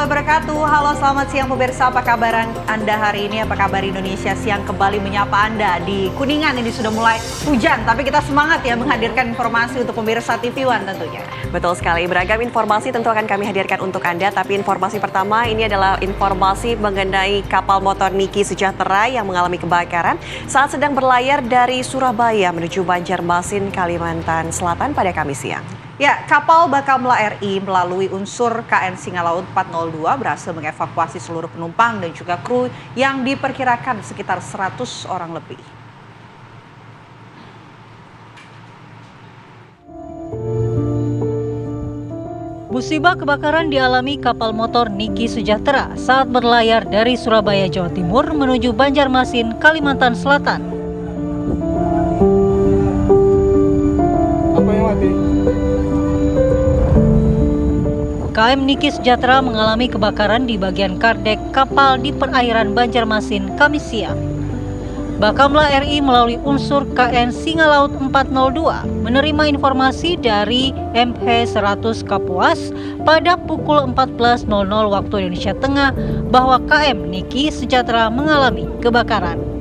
warahmatullahi wabarakatuh. Halo, selamat siang pemirsa. Apa kabar Anda hari ini? Apa kabar Indonesia? Siang kembali menyapa Anda di Kuningan. Ini sudah mulai hujan, tapi kita semangat ya menghadirkan informasi untuk pemirsa TV One tentunya. Betul sekali, beragam informasi tentu akan kami hadirkan untuk Anda. Tapi informasi pertama ini adalah informasi mengenai kapal motor Niki Sejahtera yang mengalami kebakaran saat sedang berlayar dari Surabaya menuju Banjarmasin, Kalimantan Selatan pada Kamis siang. Ya, kapal Bakamla RI melalui unsur KN Singalaut 402 berhasil mengevakuasi seluruh penumpang dan juga kru yang diperkirakan sekitar 100 orang lebih. Musibah kebakaran dialami kapal motor Niki Sejahtera saat berlayar dari Surabaya, Jawa Timur menuju Banjarmasin, Kalimantan Selatan. Apa yang mati? KM Niki Sejahtera mengalami kebakaran di bagian kardek kapal di perairan Banjarmasin, Kamis siang. Bakamla RI melalui unsur KN Singalaut 402 menerima informasi dari MH100 Kapuas pada pukul 14.00 waktu Indonesia Tengah bahwa KM Niki Sejahtera mengalami kebakaran.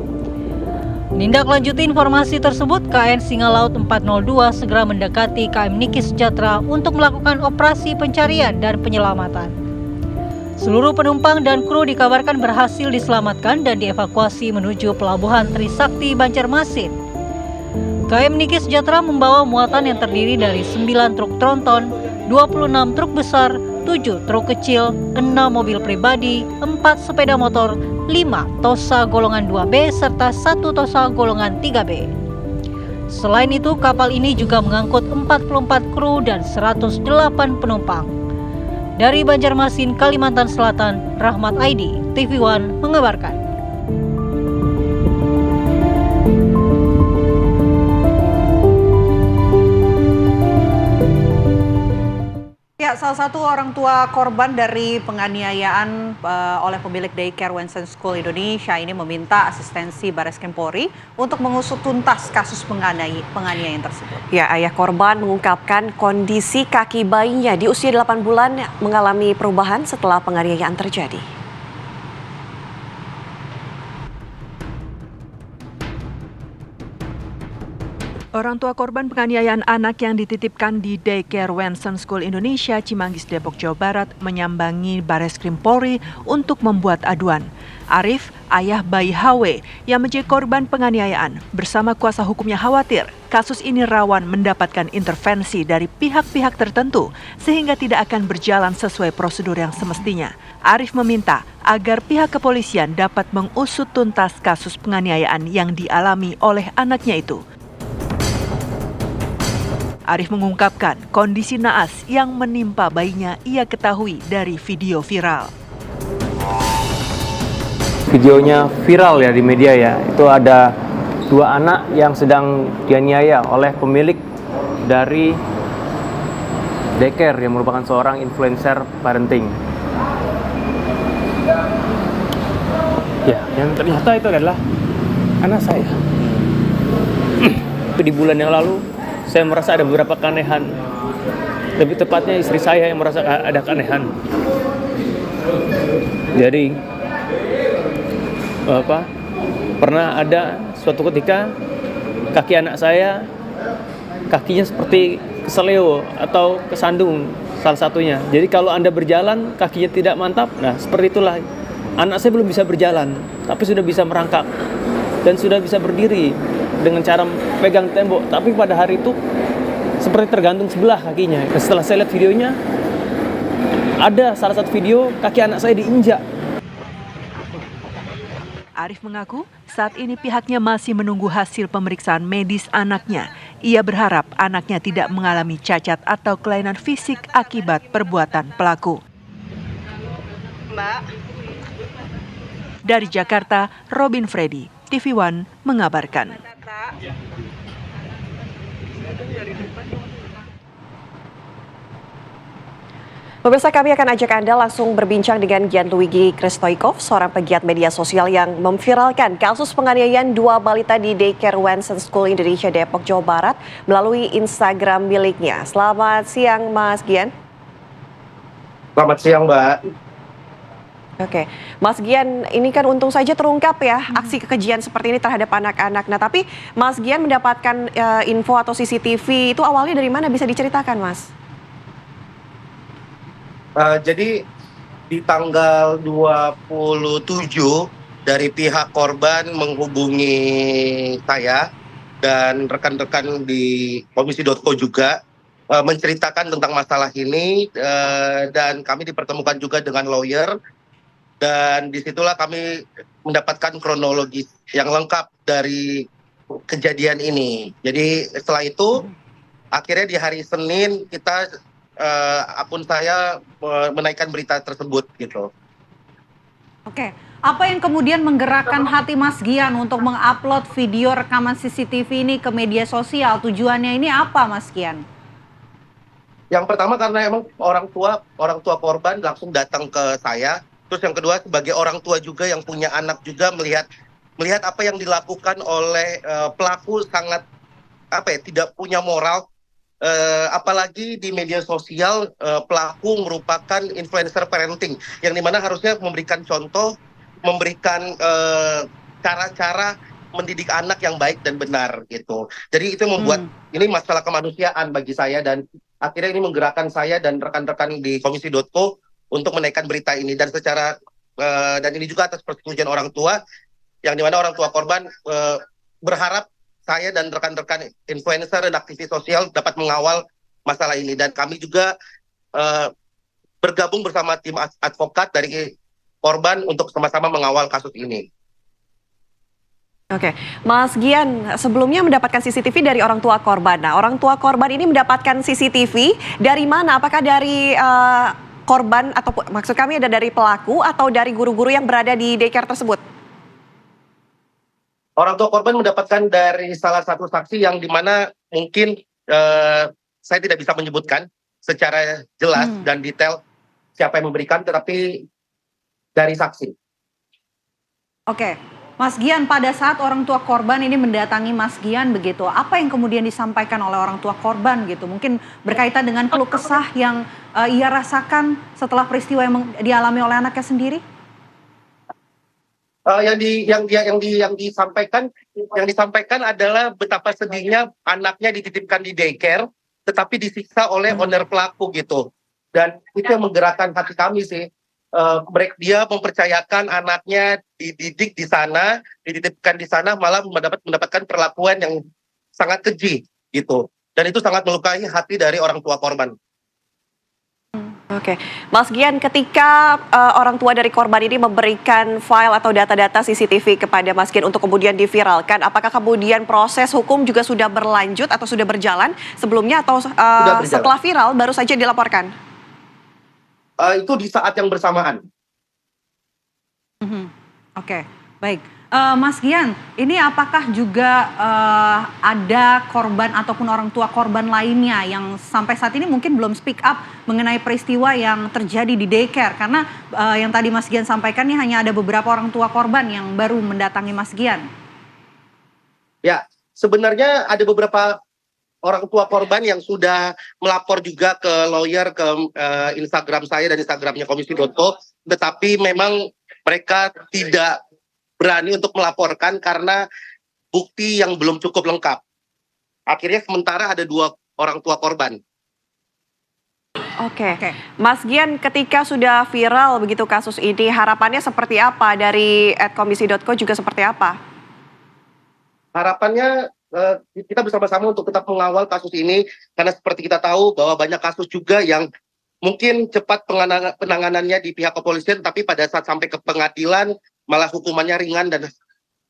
Menindaklanjuti informasi tersebut, KN Singalaut 402 segera mendekati KM Niki Sejahtera untuk melakukan operasi pencarian dan penyelamatan. Seluruh penumpang dan kru dikabarkan berhasil diselamatkan dan dievakuasi menuju Pelabuhan Trisakti Banjarmasin. KM Niki Sejahtera membawa muatan yang terdiri dari 9 truk tronton, 26 truk besar, 7 truk kecil, 6 mobil pribadi, 4 sepeda motor, 5 Tosa golongan 2B serta 1 Tosa golongan 3B. Selain itu, kapal ini juga mengangkut 44 kru dan 108 penumpang. Dari Banjarmasin, Kalimantan Selatan, Rahmat Aidi, TV One mengabarkan. Ya, salah satu orang tua korban dari penganiayaan oleh pemilik Daycare Wensen School Indonesia ini meminta asistensi Bareskrim Polri untuk mengusut tuntas kasus penganiayaan tersebut. Ya, ayah korban mengungkapkan kondisi kaki bayinya di usia 8 bulan mengalami perubahan setelah penganiayaan terjadi. Orang tua korban penganiayaan anak yang dititipkan di Daycare Wensen School Indonesia, Cimanggis, Depok, Jawa Barat, menyambangi Bareskrim Polri untuk membuat aduan. Arif, ayah bayi HW yang menjadi korban penganiayaan, bersama kuasa hukumnya khawatir kasus ini rawan mendapatkan intervensi dari pihak-pihak tertentu sehingga tidak akan berjalan sesuai prosedur yang semestinya. Arif meminta agar pihak kepolisian dapat mengusut tuntas kasus penganiayaan yang dialami oleh anaknya itu. Arif mengungkapkan kondisi naas yang menimpa bayinya ia ketahui dari video viral. Videonya viral ya di media ya. Itu ada 2 anak yang sedang dianiaya oleh pemilik dari Daycare yang merupakan seorang influencer parenting. Ya, yang ternyata itu adalah anak saya. Itu di bulan yang lalu saya merasa ada beberapa keanehan. Lebih tepatnya istri saya yang merasa ada keanehan. Jadi pernah ada suatu ketika kaki anak saya kakinya seperti keseleo atau kesandung salah satunya. Jadi kalau Anda berjalan kakinya tidak mantap, nah seperti itulah. Anak saya belum bisa berjalan, tapi sudah bisa merangkak dan sudah bisa berdiri dengan cara pegang tembok, tapi pada hari itu seperti tergantung sebelah kakinya. Dan setelah saya lihat videonya, ada salah satu video kaki anak saya diinjak. Arif mengaku saat ini pihaknya masih menunggu hasil pemeriksaan medis anaknya. Ia berharap anaknya tidak mengalami cacat atau kelainan fisik akibat perbuatan pelaku. Mbak. Dari Jakarta, Robin Freddy, TV One mengabarkan. Pemirsa, kami akan ajak Anda langsung berbincang dengan Gian Luigi Kristoikov, seorang pegiat media sosial yang memviralkan kasus penganiayaan 2 balita di Daycare Wensen School Indonesia, Depok, Jawa Barat melalui Instagram miliknya. Selamat siang, Mas Gian. Selamat siang, Mbak. Oke, Mas Gian, ini kan untung saja terungkap ya aksi kekejian seperti ini terhadap anak-anak. Nah, tapi Mas Gian mendapatkan info atau CCTV itu awalnya dari mana, bisa diceritakan, Mas? Jadi di tanggal 27 dari pihak korban menghubungi saya dan rekan-rekan di Komisi.co juga menceritakan tentang masalah ini, dan kami dipertemukan juga dengan lawyer, dan disitulah kami mendapatkan kronologi yang lengkap dari kejadian ini. Jadi setelah itu akhirnya di hari Senin kita akun saya menaikkan berita tersebut gitu. Oke, apa yang kemudian menggerakkan hati Mas Gian untuk mengupload video rekaman CCTV ini ke media sosial? Tujuannya ini apa, Mas Gian? Yang pertama karena emang orang tua korban langsung datang ke saya. Terus yang kedua sebagai orang tua juga yang punya anak juga melihat apa yang dilakukan oleh pelaku sangat tidak punya moral. Apalagi di media sosial pelaku merupakan influencer parenting yang dimana harusnya memberikan contoh, memberikan cara-cara mendidik anak yang baik dan benar gitu. Jadi itu membuat ini masalah kemanusiaan bagi saya, dan akhirnya ini menggerakkan saya dan rekan-rekan di Komisi.co untuk menaikkan berita ini, dan dan ini juga atas persetujuan orang tua, yang dimana orang tua korban berharap saya dan rekan-rekan influencer dan aktivis sosial dapat mengawal masalah ini, dan kami juga bergabung bersama tim advokat dari korban untuk sama-sama mengawal kasus ini. Oke, Mas Gian, sebelumnya mendapatkan CCTV dari orang tua korban. Nah, orang tua korban ini mendapatkan CCTV dari mana? Apakah dari korban, atau maksud kami ada dari pelaku atau dari guru-guru yang berada di daycare tersebut? Orang tua korban mendapatkan dari salah satu saksi yang dimana mungkin saya tidak bisa menyebutkan secara jelas dan detail siapa yang memberikan, tetapi dari saksi. Oke, Mas Gian, pada saat orang tua korban ini mendatangi Mas Gian begitu, apa yang kemudian disampaikan oleh orang tua korban gitu? Mungkin berkaitan dengan keluh kesah yang ia rasakan setelah peristiwa yang dialami oleh anaknya sendiri? Yang disampaikan adalah betapa sedihnya anaknya dititipkan di daycare, tetapi disiksa oleh owner pelaku gitu. Dan itu yang menggerakkan hati kami sih. Dia mempercayakan anaknya dididik di sana, dititipkan di sana, malah mendapatkan perlakuan yang sangat keji gitu. Dan itu sangat melukai hati dari orang tua korban. Oke, Mas Gian, ketika orang tua dari korban ini memberikan file atau data-data CCTV kepada Mas Gian untuk kemudian diviralkan, apakah kemudian proses hukum juga sudah berlanjut atau sudah berjalan sebelumnya, atau setelah viral baru saja dilaporkan? Itu di saat yang bersamaan. Oke, baik. Mas Gian, ini apakah juga ada korban ataupun orang tua korban lainnya yang sampai saat ini mungkin belum speak up mengenai peristiwa yang terjadi di daycare? Karena yang tadi Mas Gian sampaikan ini hanya ada beberapa orang tua korban yang baru mendatangi Mas Gian. Ya, sebenarnya ada beberapa orang tua korban yang sudah melapor juga ke lawyer, ke Instagram saya dan Instagramnya Komisi.co, tetapi memang mereka tidak berani untuk melaporkan karena bukti yang belum cukup lengkap. Akhirnya sementara ada 2 orang tua korban. Oke. Mas Gian, ketika sudah viral begitu kasus ini, harapannya seperti apa dari @komisi.co, juga seperti apa? Harapannya kita bersama-sama untuk tetap mengawal kasus ini, karena seperti kita tahu bahwa banyak kasus juga yang mungkin cepat penanganannya di pihak kepolisian, tapi pada saat sampai ke pengadilan malah hukumannya ringan, dan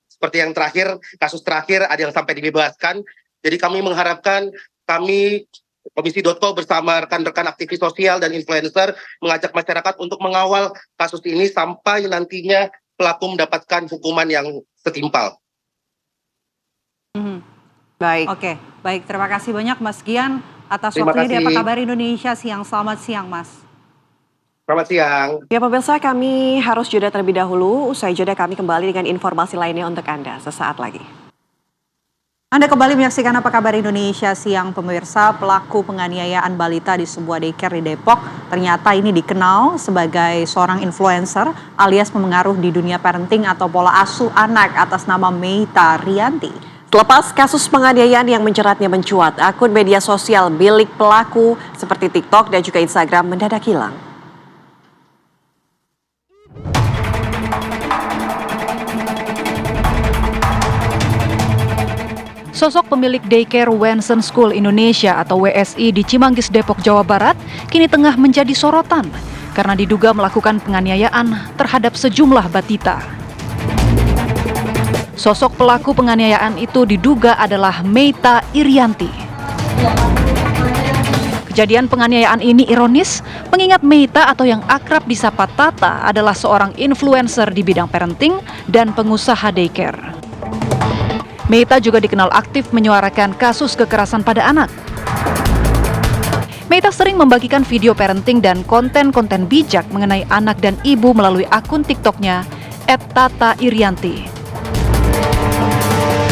seperti yang terakhir, kasus terakhir ada yang sampai dibebaskan. Jadi kami mengharapkan, kami Komisi.co bersama rekan-rekan aktivis sosial dan influencer mengajak masyarakat untuk mengawal kasus ini sampai nantinya pelaku mendapatkan hukuman yang setimpal. Baik. Oke, baik. Terima kasih banyak Mas Gian atas Terima waktunya di kasih. Apa Kabar Indonesia siang. Selamat siang, Mas. Selamat siang. Ya pemirsa, kami harus jeda terlebih dahulu. Usai jeda kami kembali dengan informasi lainnya untuk Anda sesaat lagi. Anda kembali menyaksikan Apa Kabar Indonesia Siang, pemirsa. Pelaku penganiayaan balita di sebuah daycare di Depok ternyata ini dikenal sebagai seorang influencer alias pemengaruh di dunia parenting atau pola asuh anak atas nama Meita Rianti. Terlepas kasus penganiayaan yang menjeratnya mencuat, akun media sosial milik pelaku seperti TikTok dan juga Instagram mendadak hilang. Sosok pemilik daycare Wenson School Indonesia atau WSI di Cimanggis, Depok, Jawa Barat kini tengah menjadi sorotan karena diduga melakukan penganiayaan terhadap sejumlah batita. Sosok pelaku penganiayaan itu diduga adalah Meita Irianti. Kejadian penganiayaan ini ironis mengingat Meita atau yang akrab disapa Tata adalah seorang influencer di bidang parenting dan pengusaha daycare. Meita juga dikenal aktif menyuarakan kasus kekerasan pada anak. Meita sering membagikan video parenting dan konten-konten bijak mengenai anak dan ibu melalui akun TikToknya @tata_irianti.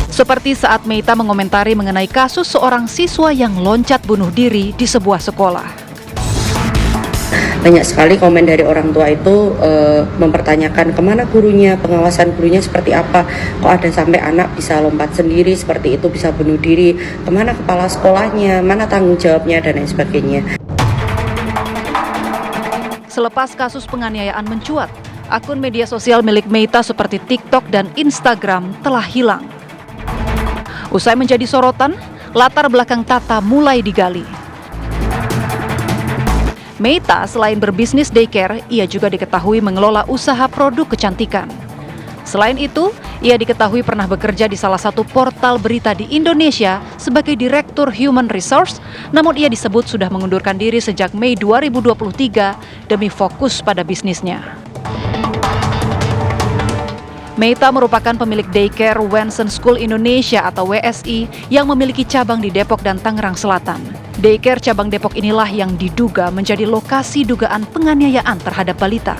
Seperti saat Meita mengomentari mengenai kasus seorang siswa yang loncat bunuh diri di sebuah sekolah. Banyak sekali komen dari orang tua itu mempertanyakan kemana gurunya, pengawasan gurunya seperti apa, kok ada sampai anak bisa lompat sendiri seperti itu, bisa bunuh diri, kemana kepala sekolahnya, mana tanggung jawabnya, dan lain sebagainya. Selepas kasus penganiayaan mencuat, akun media sosial milik Meita seperti TikTok dan Instagram telah hilang. Usai menjadi sorotan, latar belakang Tata mulai digali. Meita selain berbisnis daycare, ia juga diketahui mengelola usaha produk kecantikan. Selain itu, ia diketahui pernah bekerja di salah satu portal berita di Indonesia sebagai Direktur Human Resource, namun ia disebut sudah mengundurkan diri sejak Mei 2023 demi fokus pada bisnisnya. Meita merupakan pemilik daycare Wenson School Indonesia atau WSI yang memiliki cabang di Depok dan Tangerang Selatan. Daycare cabang Depok inilah yang diduga menjadi lokasi dugaan penganiayaan terhadap balita.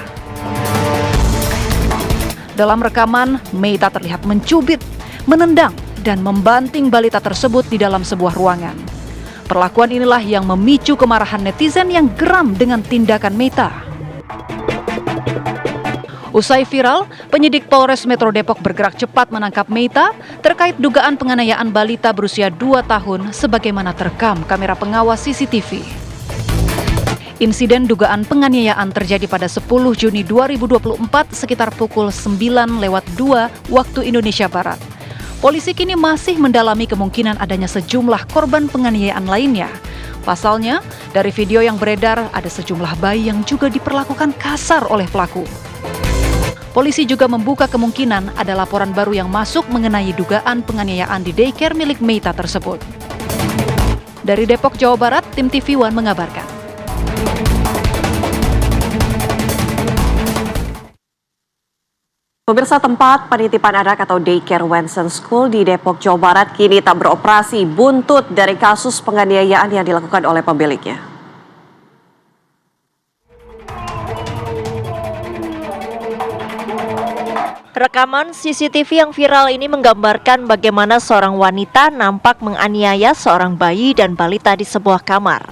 Dalam rekaman, Meita terlihat mencubit, menendang, dan membanting balita tersebut di dalam sebuah ruangan. Perlakuan inilah yang memicu kemarahan netizen yang geram dengan tindakan Meita. Usai viral, penyidik Polres Metro Depok bergerak cepat menangkap Meita terkait dugaan penganiayaan balita berusia 2 tahun sebagaimana terekam kamera pengawas CCTV. Insiden dugaan penganiayaan terjadi pada 10 Juni 2024 sekitar pukul 9:02 waktu Indonesia Barat. Polisi kini masih mendalami kemungkinan adanya sejumlah korban penganiayaan lainnya. Pasalnya, dari video yang beredar ada sejumlah bayi yang juga diperlakukan kasar oleh pelaku. Polisi juga membuka kemungkinan ada laporan baru yang masuk mengenai dugaan penganiayaan di daycare milik Meita tersebut. Dari Depok, Jawa Barat, tim TV One mengabarkan. Pemirsa, tempat penitipan anak atau daycare Wenson School di Depok, Jawa Barat kini tak beroperasi buntut dari kasus penganiayaan yang dilakukan oleh pemiliknya. Rekaman CCTV yang viral ini menggambarkan bagaimana seorang wanita nampak menganiaya seorang bayi dan balita di sebuah kamar.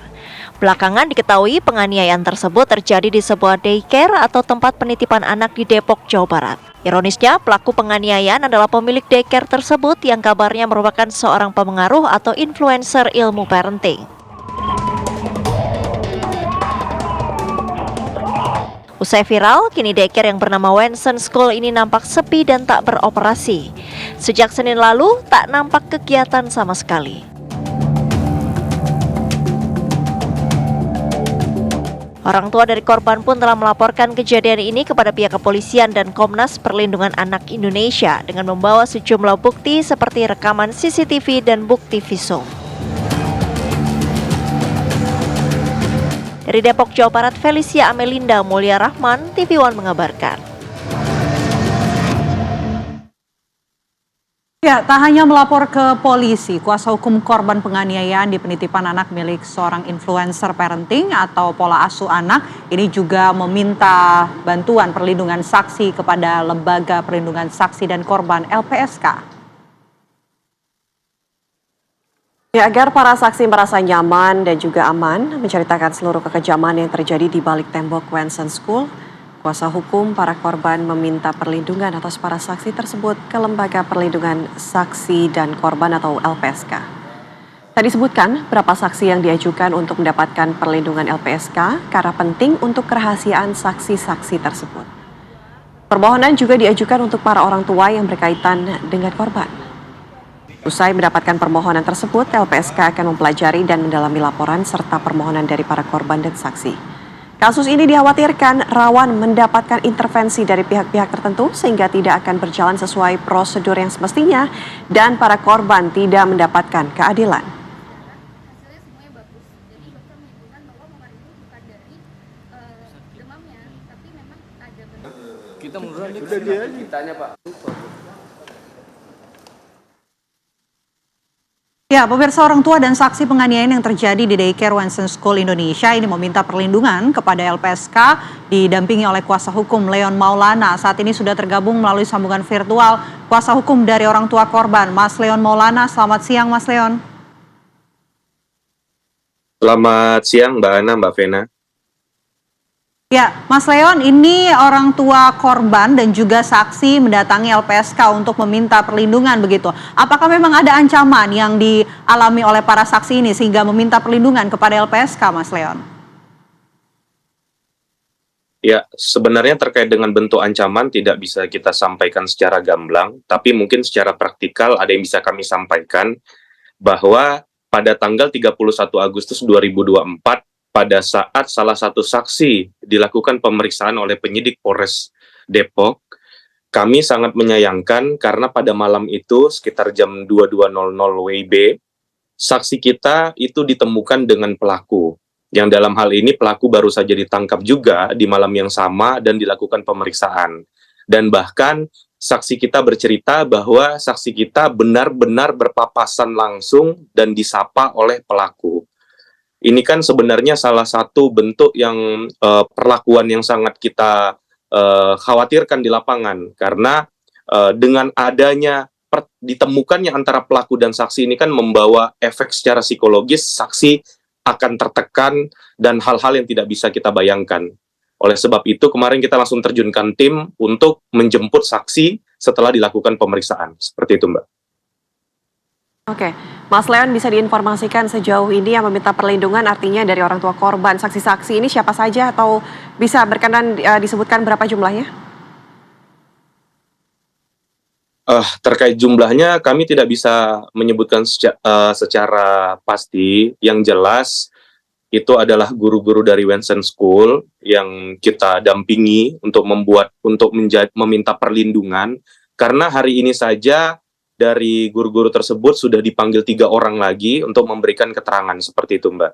Belakangan diketahui penganiayaan tersebut terjadi di sebuah daycare atau tempat penitipan anak di Depok, Jawa Barat. Ironisnya, pelaku penganiayaan adalah pemilik daycare tersebut yang kabarnya merupakan seorang pemengaruh atau influencer ilmu parenting. Usai viral, kini daycare yang bernama Wenson School ini nampak sepi dan tak beroperasi. Sejak Senin lalu, tak nampak kegiatan sama sekali. Orang tua dari korban pun telah melaporkan kejadian ini kepada pihak kepolisian dan Komnas Perlindungan Anak Indonesia dengan membawa sejumlah bukti seperti rekaman CCTV dan bukti visum. Dari Depok, Jawa Barat, Felicia Amelinda Mulia Rahman, TV One mengabarkan. Ya, tak hanya melapor ke polisi, kuasa hukum korban penganiayaan di penitipan anak milik seorang influencer parenting atau pola asuh anak ini juga meminta bantuan perlindungan saksi kepada Lembaga Perlindungan Saksi dan Korban LPSK. Ya, agar para saksi merasa nyaman dan juga aman menceritakan seluruh kekejaman yang terjadi di balik tembok Wensen School, kuasa hukum para korban meminta perlindungan atas para saksi tersebut ke Lembaga Perlindungan Saksi dan Korban atau LPSK. Tadi disebutkan berapa saksi yang diajukan untuk mendapatkan perlindungan LPSK karena penting untuk kerahasiaan saksi-saksi tersebut. Permohonan juga diajukan untuk para orang tua yang berkaitan dengan korban. Usai mendapatkan permohonan tersebut, LPSK akan mempelajari dan mendalami laporan serta permohonan dari para korban dan saksi. Kasus ini dikhawatirkan rawan mendapatkan intervensi dari pihak-pihak tertentu sehingga tidak akan berjalan sesuai prosedur yang semestinya dan para korban tidak mendapatkan keadilan. Kita munduran dia kitanya, Pak. Ya, pemirsa, orang tua dan saksi penganiayaan yang terjadi di Daycare Wensen School Indonesia ini meminta perlindungan kepada LPSK didampingi oleh kuasa hukum Leon Maulana. Saat ini sudah tergabung melalui sambungan virtual kuasa hukum dari orang tua korban, Mas Leon Maulana. Selamat siang, Mas Leon. Selamat siang, Mbak Ana, Mbak Vena. Ya, Mas Leon, ini orang tua korban dan juga saksi mendatangi LPSK untuk meminta perlindungan begitu. Apakah memang ada ancaman yang dialami oleh para saksi ini sehingga meminta perlindungan kepada LPSK, Mas Leon? Ya, sebenarnya terkait dengan bentuk ancaman tidak bisa kita sampaikan secara gamblang, tapi mungkin secara praktikal ada yang bisa kami sampaikan bahwa pada tanggal 31 Agustus 2024, pada saat salah satu saksi dilakukan pemeriksaan oleh penyidik Polres Depok, kami sangat menyayangkan karena pada malam itu sekitar jam 22.00 WIB, saksi kita itu ditemukan dengan pelaku. Yang dalam hal ini pelaku baru saja ditangkap juga di malam yang sama dan dilakukan pemeriksaan. Dan bahkan saksi kita bercerita bahwa saksi kita benar-benar berpapasan langsung dan disapa oleh pelaku. Ini kan sebenarnya salah satu bentuk yang perlakuan yang sangat kita khawatirkan di lapangan karena dengan adanya ditemukannya antara pelaku dan saksi ini kan membawa efek secara psikologis, saksi akan tertekan dan hal-hal yang tidak bisa kita bayangkan. Oleh sebab itu kemarin kita langsung terjunkan tim untuk menjemput saksi setelah dilakukan pemeriksaan. Seperti itu, Mbak. Oke, Mas Leon, bisa diinformasikan sejauh ini yang meminta perlindungan artinya dari orang tua korban, saksi-saksi ini siapa saja atau bisa berkenan disebutkan berapa jumlahnya? Terkait jumlahnya kami tidak bisa menyebutkan secara pasti. Yang jelas itu adalah guru-guru dari Wensen School yang kita dampingi untuk meminta perlindungan karena hari ini saja dari guru-guru tersebut sudah dipanggil 3 orang lagi untuk memberikan keterangan seperti itu, Mbak.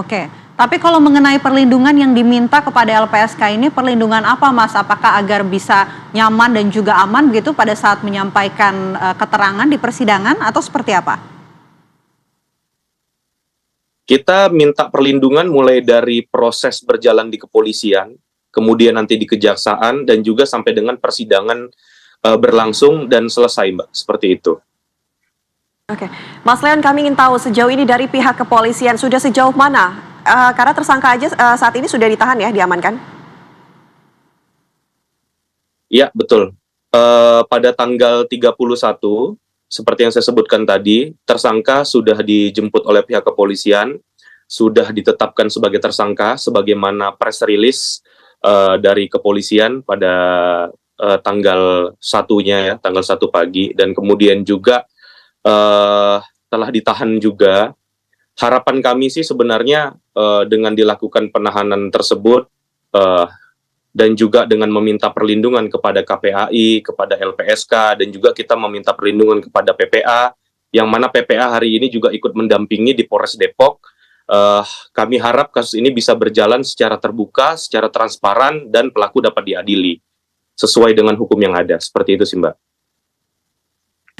Oke, tapi kalau mengenai perlindungan yang diminta kepada LPSK ini, perlindungan apa, Mas? Apakah agar bisa nyaman dan juga aman begitu pada saat menyampaikan keterangan di persidangan atau seperti apa? Kita minta perlindungan mulai dari proses berjalan di kepolisian, kemudian nanti di kejaksaan, dan juga sampai dengan persidangan berlangsung dan selesai, Mbak, seperti itu. Oke, Mas Leon, kami ingin tahu sejauh ini dari pihak kepolisian sudah sejauh mana? Karena tersangka aja saat ini sudah ditahan ya, diamankan? Iya, betul. Pada tanggal 31, seperti yang saya sebutkan tadi, tersangka sudah dijemput oleh pihak kepolisian, sudah ditetapkan sebagai tersangka, sebagaimana press release dari kepolisian pada tanggal 1-nya ya, tanggal 1 pagi, dan kemudian juga telah ditahan juga. Harapan kami sih sebenarnya dengan dilakukan penahanan tersebut dan juga dengan meminta perlindungan kepada KPAI, kepada LPSK, dan juga kita meminta perlindungan kepada PPA, yang mana PPA hari ini juga ikut mendampingi di Polres Depok. Kami harap kasus ini bisa berjalan secara terbuka, secara transparan, dan pelaku dapat diadili sesuai dengan hukum yang ada. Seperti itu sih, Mbak.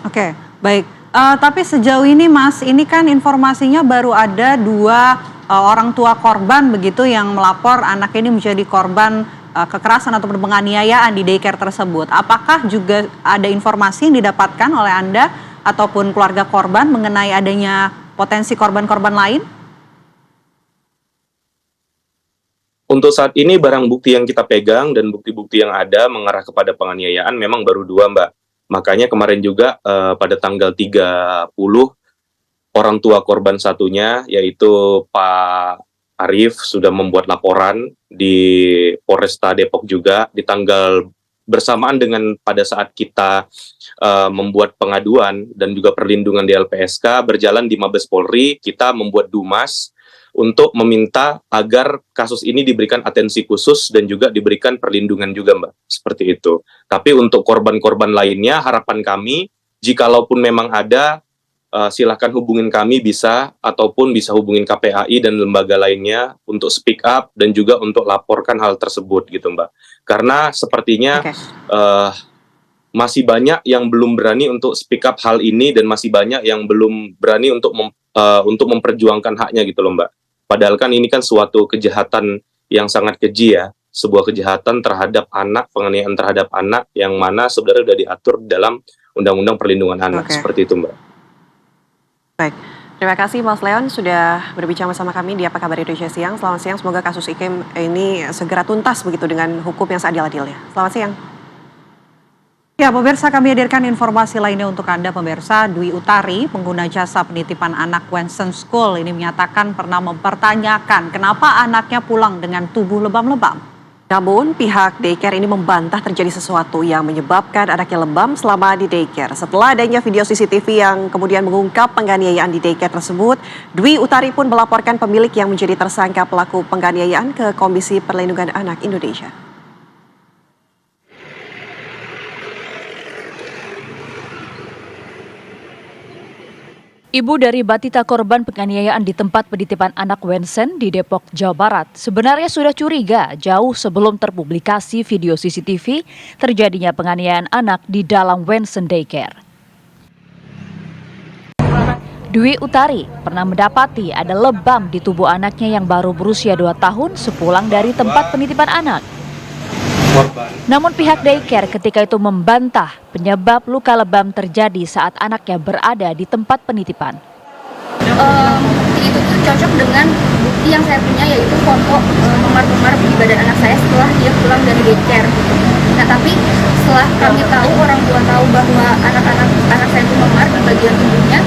Oke, baik. Tapi sejauh ini, Mas, ini kan informasinya baru ada 2 orang tua korban begitu yang melapor anak ini menjadi korban kekerasan atau penganiayaan di daycare tersebut. Apakah juga ada informasi yang didapatkan oleh Anda ataupun keluarga korban mengenai adanya potensi korban-korban lain? Untuk saat ini barang bukti yang kita pegang dan bukti-bukti yang ada mengarah kepada penganiayaan memang baru 2, Mbak. Makanya kemarin juga pada tanggal 30 orang tua korban satunya yaitu Pak Arif sudah membuat laporan di Polresta Depok juga di tanggal bersamaan dengan pada saat kita membuat pengaduan dan juga perlindungan di LPSK berjalan di Mabes Polri, kita membuat Dumas untuk meminta agar kasus ini diberikan atensi khusus dan juga diberikan perlindungan juga, Mbak. Seperti itu. Tapi untuk korban-korban lainnya, harapan kami, jikalaupun memang ada, silahkan hubungin kami bisa, ataupun bisa hubungin KPAI dan lembaga lainnya untuk speak up dan juga untuk laporkan hal tersebut gitu, Mbak. Karena sepertinya masih banyak yang belum berani untuk speak up hal ini dan masih banyak yang belum berani untuk memperjuangkan haknya gitu loh, Mbak. Padahal kan ini kan suatu kejahatan yang sangat keji ya, sebuah kejahatan terhadap anak, penganiayaan terhadap anak yang mana sebenarnya sudah diatur dalam Undang-Undang Perlindungan Anak, seperti itu, Mbak. Baik, terima kasih Mas Leon sudah berbicara bersama kami di Apa Kabar Indonesia Siang. Selamat siang, semoga kasus IKEM ini segera tuntas begitu dengan hukum yang seadil-adilnya. Selamat siang. Ya, pemirsa, kami hadirkan informasi lainnya untuk Anda, pemirsa. Dwi Utari, pengguna jasa penitipan anak Wensen School, ini menyatakan pernah mempertanyakan kenapa anaknya pulang dengan tubuh lebam-lebam. Namun, pihak daycare ini membantah terjadi sesuatu yang menyebabkan anaknya lebam selama di daycare. Setelah adanya video CCTV yang kemudian mengungkap penganiayaan di daycare tersebut, Dwi Utari pun melaporkan pemilik yang menjadi tersangka pelaku penganiayaan ke Komisi Perlindungan Anak Indonesia. Ibu dari batita korban penganiayaan di tempat penitipan anak Wensen di Depok, Jawa Barat, sebenarnya sudah curiga jauh sebelum terpublikasi video CCTV terjadinya penganiayaan anak di dalam Wensen Daycare. Dwi Utari pernah mendapati ada lebam di tubuh anaknya yang baru berusia 2 tahun sepulang dari tempat penitipan anak. Namun pihak daycare ketika itu membantah penyebab luka lebam terjadi saat anaknya berada di tempat penitipan. Itu tuh cocok dengan bukti yang saya punya, yaitu foto memar-memar di badan anak saya setelah dia pulang dari daycare. Nah, tapi setelah kami tahu, orang tua tahu bahwa anak saya itu memar di bagian tubuhnya,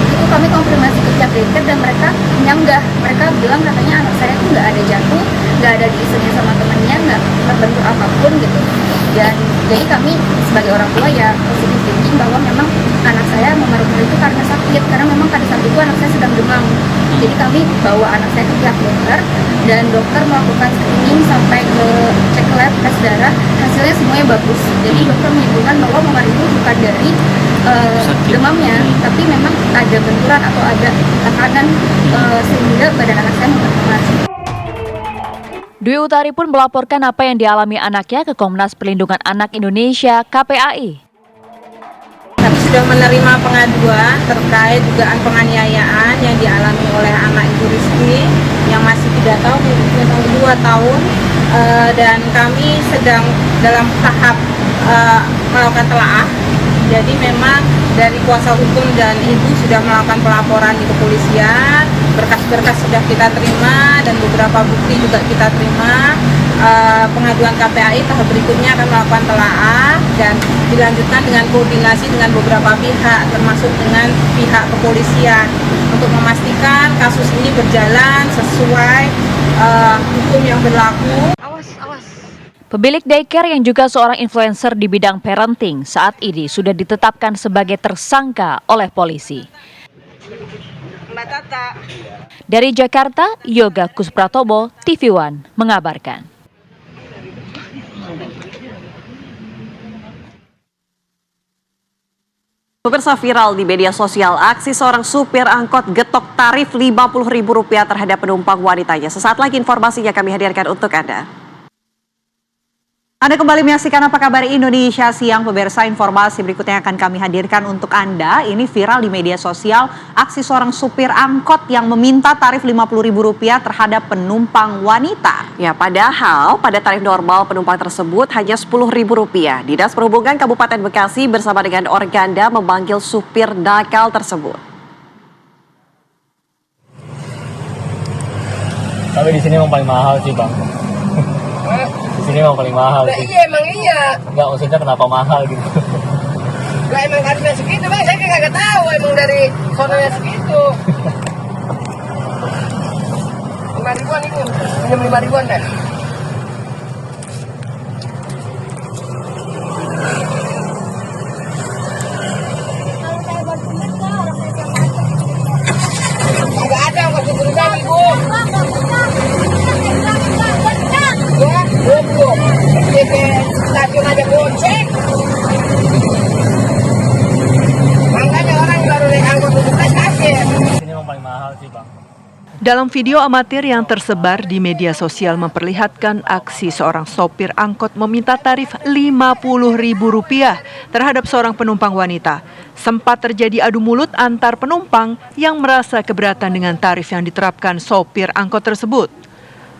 itu kami konfirmasi ke pihak daycare dan mereka menyanggah. Mereka bilang katanya anak saya itu nggak ada jatuh, nggak ada diisengnya sama temannya, nggak terbentuk apapun gitu. Dan jadi kami sebagai orang tua ya positif thinking bahwa memang anak saya memar-memar itu karena sakit, karena memang pada saat itu anak saya sedang demam. Jadi kami bawa anak saya ke pihak dokter dan dokter melakukan screening sampai ke cek lab, tes darah, hasilnya semuanya bagus. Jadi dokter menyimpulkan bahwa memar itu bukan dari demamnya, tapi memang ada benturan atau ada tekanan sehingga badan anak saya memar. Dwi Utari pun melaporkan apa yang dialami anaknya ke Komnas Perlindungan Anak Indonesia (KPAI). Kami sudah menerima pengaduan terkait dugaan penganiayaan yang dialami oleh anak Ibu Rizky yang masih 2 tahun, dan kami sedang dalam tahap melakukan telaah. Jadi memang dari kuasa hukum dan ibu sudah melakukan pelaporan di kepolisian, berkas-berkas sudah kita terima dan beberapa bukti juga kita terima. Pengaduan KPAI tahap berikutnya akan melakukan telaah dan dilanjutkan dengan koordinasi dengan beberapa pihak termasuk dengan pihak kepolisian untuk memastikan kasus ini berjalan sesuai hukum yang berlaku. Pemilik daycare yang juga seorang influencer di bidang parenting saat ini sudah ditetapkan sebagai tersangka oleh polisi. Dari Jakarta, Yoga Kuspratobo, TV One mengabarkan. Pemirsa, viral di media sosial aksi seorang supir angkot getok tarif Rp50.000 terhadap penumpang wanitanya. Sesaat lagi informasinya kami hadirkan untuk Anda. Anda kembali menyaksikan Apa Kabar Indonesia Siang, pemirsa. Informasi berikutnya akan kami hadirkan untuk Anda. Ini viral di media sosial, aksi seorang supir angkot yang meminta tarif Rp50.000 terhadap penumpang wanita. Ya, padahal pada tarif normal penumpang tersebut hanya Rp10.000. Dinas Perhubungan Kabupaten Bekasi bersama dengan Organda memanggil supir nakal tersebut. Tapi di sini emang paling mahal sih, Bang. Di sini emang paling mahal sih. Iya, emang iya. Enggak, maksudnya kenapa mahal gitu. Lah emang harganya segitu, Bang. Saya kagak tahu emang dari sononya segitu. 5 ribuan itu. Minum 5 ribuan kan? Enggak ada kok sebelumnya, Ibu. Ya, goblok. Stasiun ada gocek. Makanya orang baru naik angkot untuk stasiun. Ini emang paling mahal sih, Bang. Dalam video amatir yang tersebar di media sosial memperlihatkan aksi seorang sopir angkot meminta tarif Rp50.000 terhadap seorang penumpang wanita. Sempat terjadi adu mulut antar penumpang yang merasa keberatan dengan tarif yang diterapkan sopir angkot tersebut.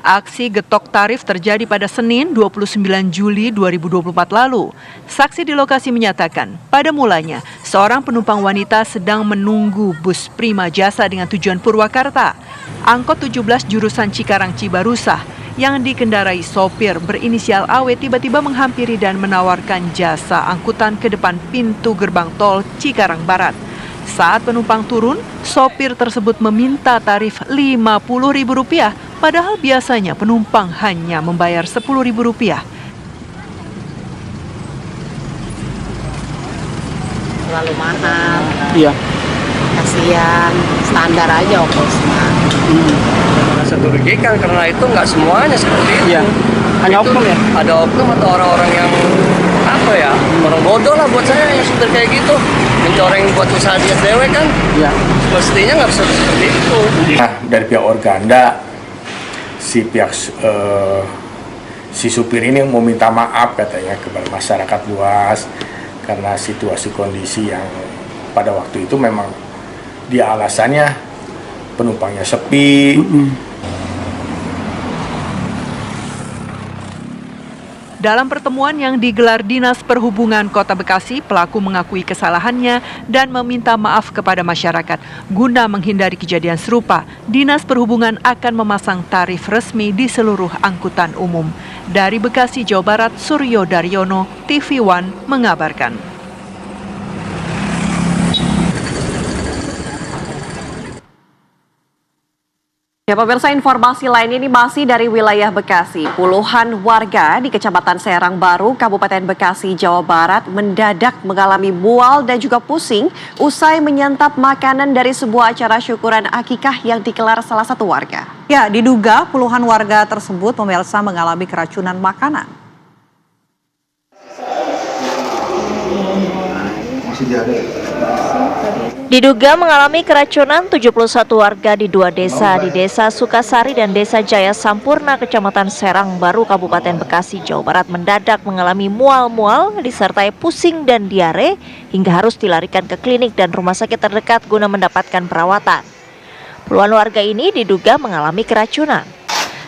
Aksi getok tarif terjadi pada Senin 29 Juli 2024 lalu. Saksi di lokasi menyatakan, pada mulanya seorang penumpang wanita sedang menunggu bus Prima Jasa dengan tujuan Purwakarta. Angkot 17 jurusan Cikarang Cibarusah yang dikendarai sopir berinisial AW tiba-tiba menghampiri dan menawarkan jasa angkutan ke depan pintu gerbang tol Cikarang Barat. Saat penumpang turun, sopir tersebut meminta tarif Rp50.000, padahal biasanya penumpang hanya membayar Rp10.000. Terlalu mahal. Iya. Kasihan, standar aja ongkosnya. Merasa dirugikan karena itu nggak semuanya seperti itu. Iya. Hanya oknum ya? Ada oknum atau orang-orang yang apa ya, orang bodoh lah buat saya yang supir kayak gitu, mencoreng buat usaha dia dewe kan. Iya. Mestinya nggak bisa seperti itu. Nah, dari pihak Organda, si supir ini mau minta maaf katanya kepada masyarakat luas karena situasi kondisi yang pada waktu itu memang dia alasannya penumpangnya sepi. Dalam pertemuan yang digelar Dinas Perhubungan Kota Bekasi, pelaku mengakui kesalahannya dan meminta maaf kepada masyarakat. Guna menghindari kejadian serupa, Dinas Perhubungan akan memasang tarif resmi di seluruh angkutan umum. Dari Bekasi, Jawa Barat, Suryo Daryono, TV One mengabarkan. Ya, pemirsa, informasi lain ini masih dari wilayah Bekasi. Puluhan warga di Kecamatan Serang Baru, Kabupaten Bekasi, Jawa Barat mendadak mengalami mual dan juga pusing usai menyantap makanan dari sebuah acara syukuran akikah yang digelar salah satu warga. Ya, diduga puluhan warga tersebut pemirsa mengalami keracunan makanan. Diduga mengalami keracunan 71 warga di dua desa, di Desa Sukasari dan Desa Jaya Sampurna, Kecamatan Serang Baru, Kabupaten Bekasi, Jawa Barat mendadak mengalami mual-mual disertai pusing dan diare hingga harus dilarikan ke klinik dan rumah sakit terdekat guna mendapatkan perawatan. Puluhan warga ini diduga mengalami keracunan.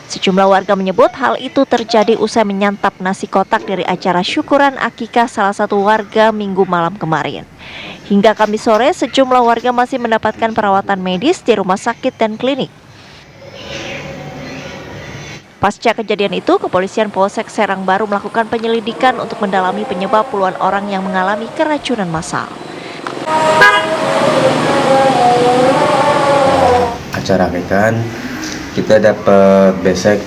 Sejumlah warga menyebut hal itu terjadi usai menyantap nasi kotak dari acara syukuran akikah salah satu warga Minggu malam kemarin. Hingga Kamis sore, sejumlah warga masih mendapatkan perawatan medis di rumah sakit dan klinik. Pasca kejadian itu, Kepolisian Polsek Serang Baru melakukan penyelidikan untuk mendalami penyebab puluhan orang yang mengalami keracunan massal. Acara akikah kita dapat besek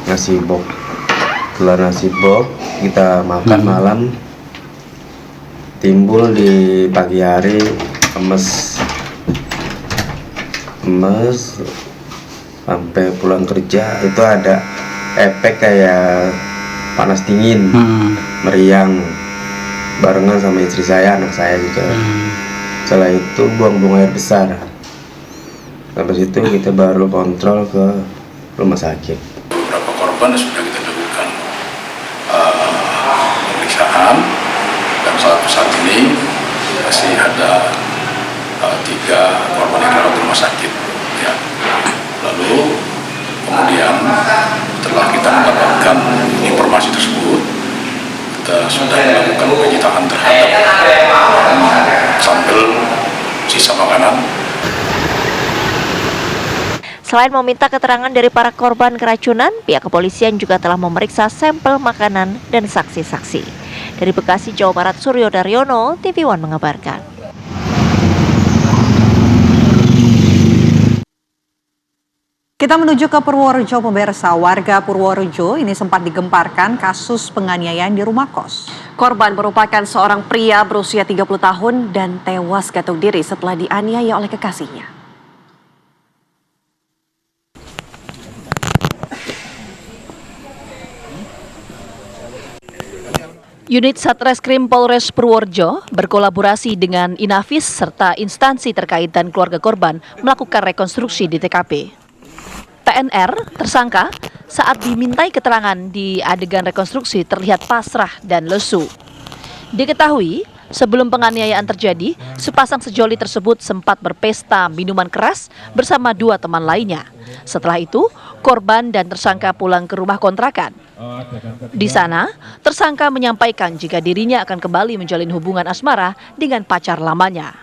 nasi bok, telur nasi bok kita makan malam, timbul di pagi hari emes sampai pulang kerja itu ada efek kayak panas dingin, meriang barengan sama istri saya, anak saya juga. Setelah itu buang-buang air besar. Habis itu kita baru kontrol ke rumah sakit. Beberapa korban sudah kita lakukan penanganan, dan saat ini masih ada 3 korban yang dirawat di rumah sakit. Ya. Lalu kemudian setelah kita mendapatkan informasi tersebut, kita sudah melakukan penyitaan terhadap sampel sisa makanan. Selain meminta keterangan dari para korban keracunan, pihak kepolisian juga telah memeriksa sampel makanan dan saksi-saksi. Dari Bekasi, Jawa Barat, Suryo Daryono, TV One mengabarkan. Kita menuju ke Purworejo, pemirsa. Warga Purworejo ini sempat digemparkan kasus penganiayaan di rumah kos. Korban merupakan seorang pria berusia 30 tahun dan tewas gantung diri setelah dianiaya oleh kekasihnya. Unit Satreskrim Polres Purworejo berkolaborasi dengan Inavis serta instansi terkait dan keluarga korban melakukan rekonstruksi di TKP. PNR, tersangka, saat dimintai keterangan di adegan rekonstruksi terlihat pasrah dan lesu. Diketahui, sebelum penganiayaan terjadi, sepasang sejoli tersebut sempat berpesta minuman keras bersama 2 teman lainnya. Setelah itu, korban dan tersangka pulang ke rumah kontrakan. Di sana, tersangka menyampaikan jika dirinya akan kembali menjalin hubungan asmara dengan pacar lamanya.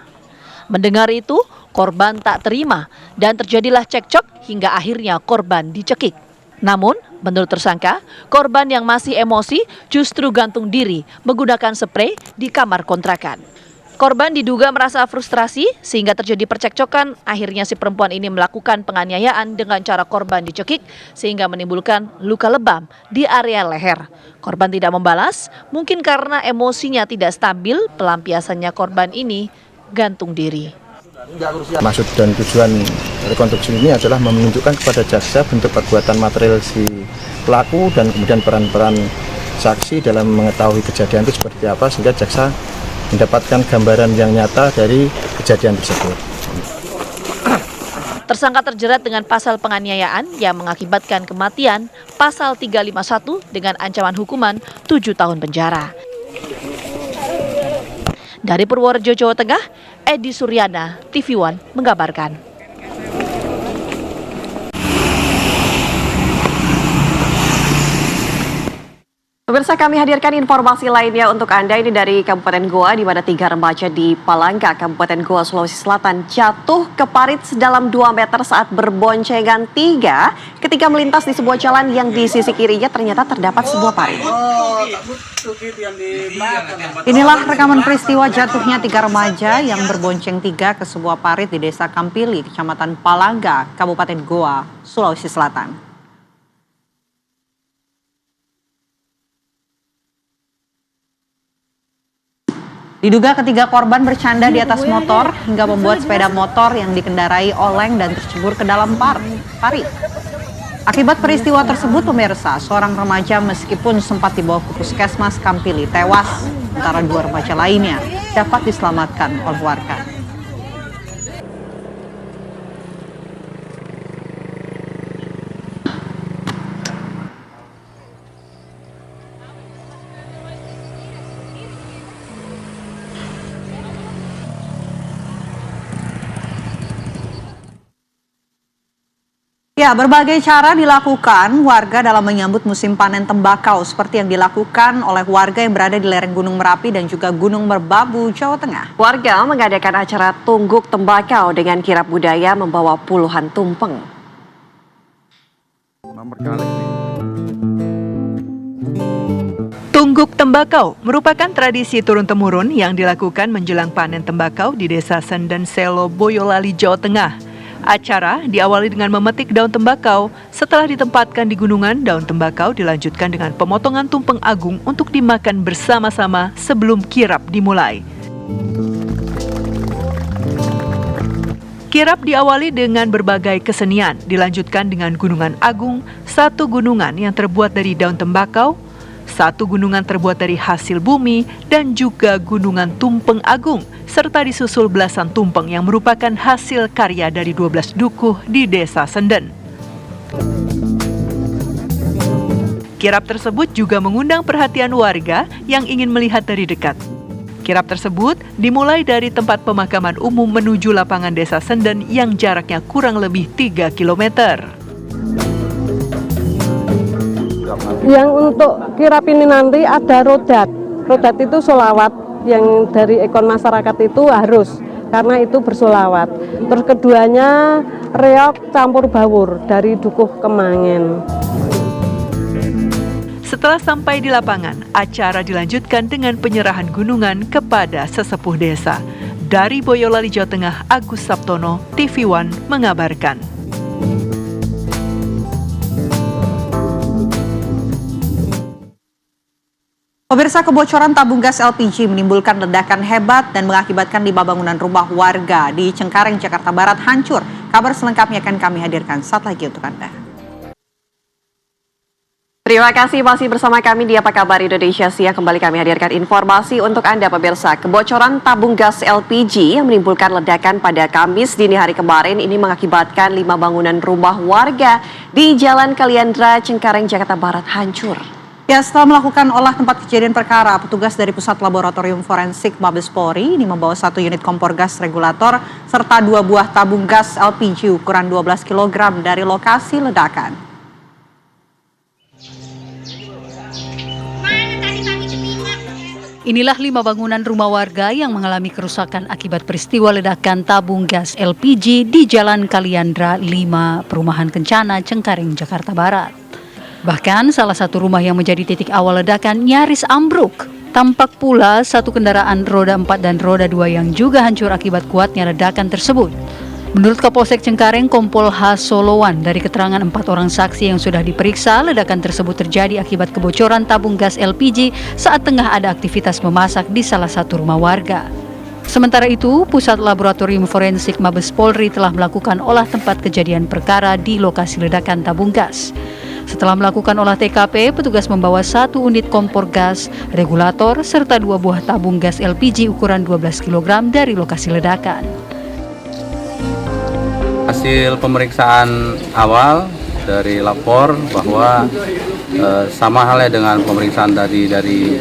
Mendengar itu, korban tak terima dan terjadilah cekcok hingga akhirnya korban dicekik. Namun, menurut tersangka, korban yang masih emosi justru gantung diri menggunakan sprei di kamar kontrakan. Korban diduga merasa frustrasi sehingga terjadi percekcokan. Akhirnya si perempuan ini melakukan penganiayaan dengan cara korban dicekik sehingga menimbulkan luka lebam di area leher. Korban tidak membalas, mungkin karena emosinya tidak stabil, pelampiasannya korban ini gantung diri. Maksud dan tujuan rekonstruksi ini adalah menunjukkan kepada jaksa bentuk perbuatan material si pelaku dan kemudian peran-peran saksi dalam mengetahui kejadian itu seperti apa sehingga jaksa mendapatkan gambaran yang nyata dari kejadian tersebut. Tersangka terjerat dengan pasal penganiayaan yang mengakibatkan kematian, pasal 351 dengan ancaman hukuman 7 tahun penjara. Dari Purworejo, Jawa Tengah, Edi Suryana, TV One mengabarkan. Pemirsa, kami hadirkan informasi lainnya untuk Anda ini dari Kabupaten Goa, di mana 3 remaja di Palangka, Kabupaten Goa, Sulawesi Selatan jatuh ke parit sedalam 2 meter saat berboncengan 3 ketika melintas di sebuah jalan yang di sisi kirinya ternyata terdapat sebuah parit. Inilah rekaman peristiwa jatuhnya 3 remaja yang berbonceng 3 ke sebuah parit di Desa Kampili, Kecamatan Palangka, Kabupaten Goa, Sulawesi Selatan. Diduga ketiga korban bercanda di atas motor hingga membuat sepeda motor yang dikendarai oleng dan tercebur ke dalam parit. Akibat peristiwa tersebut, pemirsa, seorang remaja meskipun sempat dibawa ke Puskesmas Kampili tewas, sementara 2 remaja lainnya dapat diselamatkan oleh warga. Ya, berbagai cara dilakukan warga dalam menyambut musim panen tembakau seperti yang dilakukan oleh warga yang berada di lereng Gunung Merapi dan juga Gunung Merbabu, Jawa Tengah. Warga mengadakan acara tungguk tembakau dengan kirap budaya membawa puluhan tumpeng. Tungguk tembakau merupakan tradisi turun-temurun yang dilakukan menjelang panen tembakau di Desa Senden Selo, Boyolali, Jawa Tengah. Acara diawali dengan memetik daun tembakau. Setelah ditempatkan di gunungan, daun tembakau dilanjutkan dengan pemotongan tumpeng agung untuk dimakan bersama-sama sebelum kirap dimulai. Kirap diawali dengan berbagai kesenian, dilanjutkan dengan gunungan agung, satu gunungan yang terbuat dari daun tembakau, satu gunungan terbuat dari hasil bumi, dan juga gunungan tumpeng agung, serta disusul belasan tumpeng yang merupakan hasil karya dari 12 dukuh di Desa Senden. Kirap tersebut juga mengundang perhatian warga yang ingin melihat dari dekat. Kirap tersebut dimulai dari tempat pemakaman umum menuju lapangan Desa Senden yang jaraknya kurang lebih 3 km. Yang untuk kirap ini nanti ada rodat. Rodat itu sholawat yang dari ekon masyarakat itu harus, karena itu bersolawat. Terus keduanya reok campur bawur dari Dukuh Kemangen. Setelah sampai di lapangan, acara dilanjutkan dengan penyerahan gunungan kepada sesepuh desa. Dari Boyolali, Jawa Tengah, Agus Sabtono, TV One mengabarkan. Pemirsa, kebocoran tabung gas LPG menimbulkan ledakan hebat dan mengakibatkan 5 bangunan rumah warga di Cengkareng, Jakarta Barat hancur. Kabar selengkapnya akan kami hadirkan saat lagi untuk Anda. Terima kasih masih bersama kami di Apa Kabar Indonesia Siang. Kembali kami hadirkan informasi untuk Anda pemirsa. Kebocoran tabung gas LPG yang menimbulkan ledakan pada Kamis dini hari kemarin ini mengakibatkan 5 bangunan rumah warga di Jalan Kaliandra, Cengkareng, Jakarta Barat hancur. Ya, setelah melakukan olah tempat kejadian perkara, petugas dari Pusat Laboratorium Forensik Mabes Polri ini membawa 1 unit kompor gas regulator serta 2 buah tabung gas LPG ukuran 12 kg dari lokasi ledakan. Inilah 5 bangunan rumah warga yang mengalami kerusakan akibat peristiwa ledakan tabung gas LPG di Jalan Kaliandra 5, Perumahan Kencana, Cengkareng, Jakarta Barat. Bahkan salah satu rumah yang menjadi titik awal ledakan nyaris ambruk. Tampak pula 1 kendaraan roda 4 dan roda 2 yang juga hancur akibat kuatnya ledakan tersebut. Menurut Kapolsek Cengkareng, Kompol H. Solowan, dari keterangan 4 orang saksi yang sudah diperiksa, ledakan tersebut terjadi akibat kebocoran tabung gas LPG saat tengah ada aktivitas memasak di salah satu rumah warga. Sementara itu, Pusat Laboratorium Forensik Mabes Polri telah melakukan olah tempat kejadian perkara di lokasi ledakan tabung gas. Setelah melakukan olah TKP, petugas membawa 1 unit kompor gas, regulator, serta 2 buah tabung gas LPG ukuran 12 kg dari lokasi ledakan. Hasil pemeriksaan awal dari lapor bahwa sama halnya dengan pemeriksaan tadi dari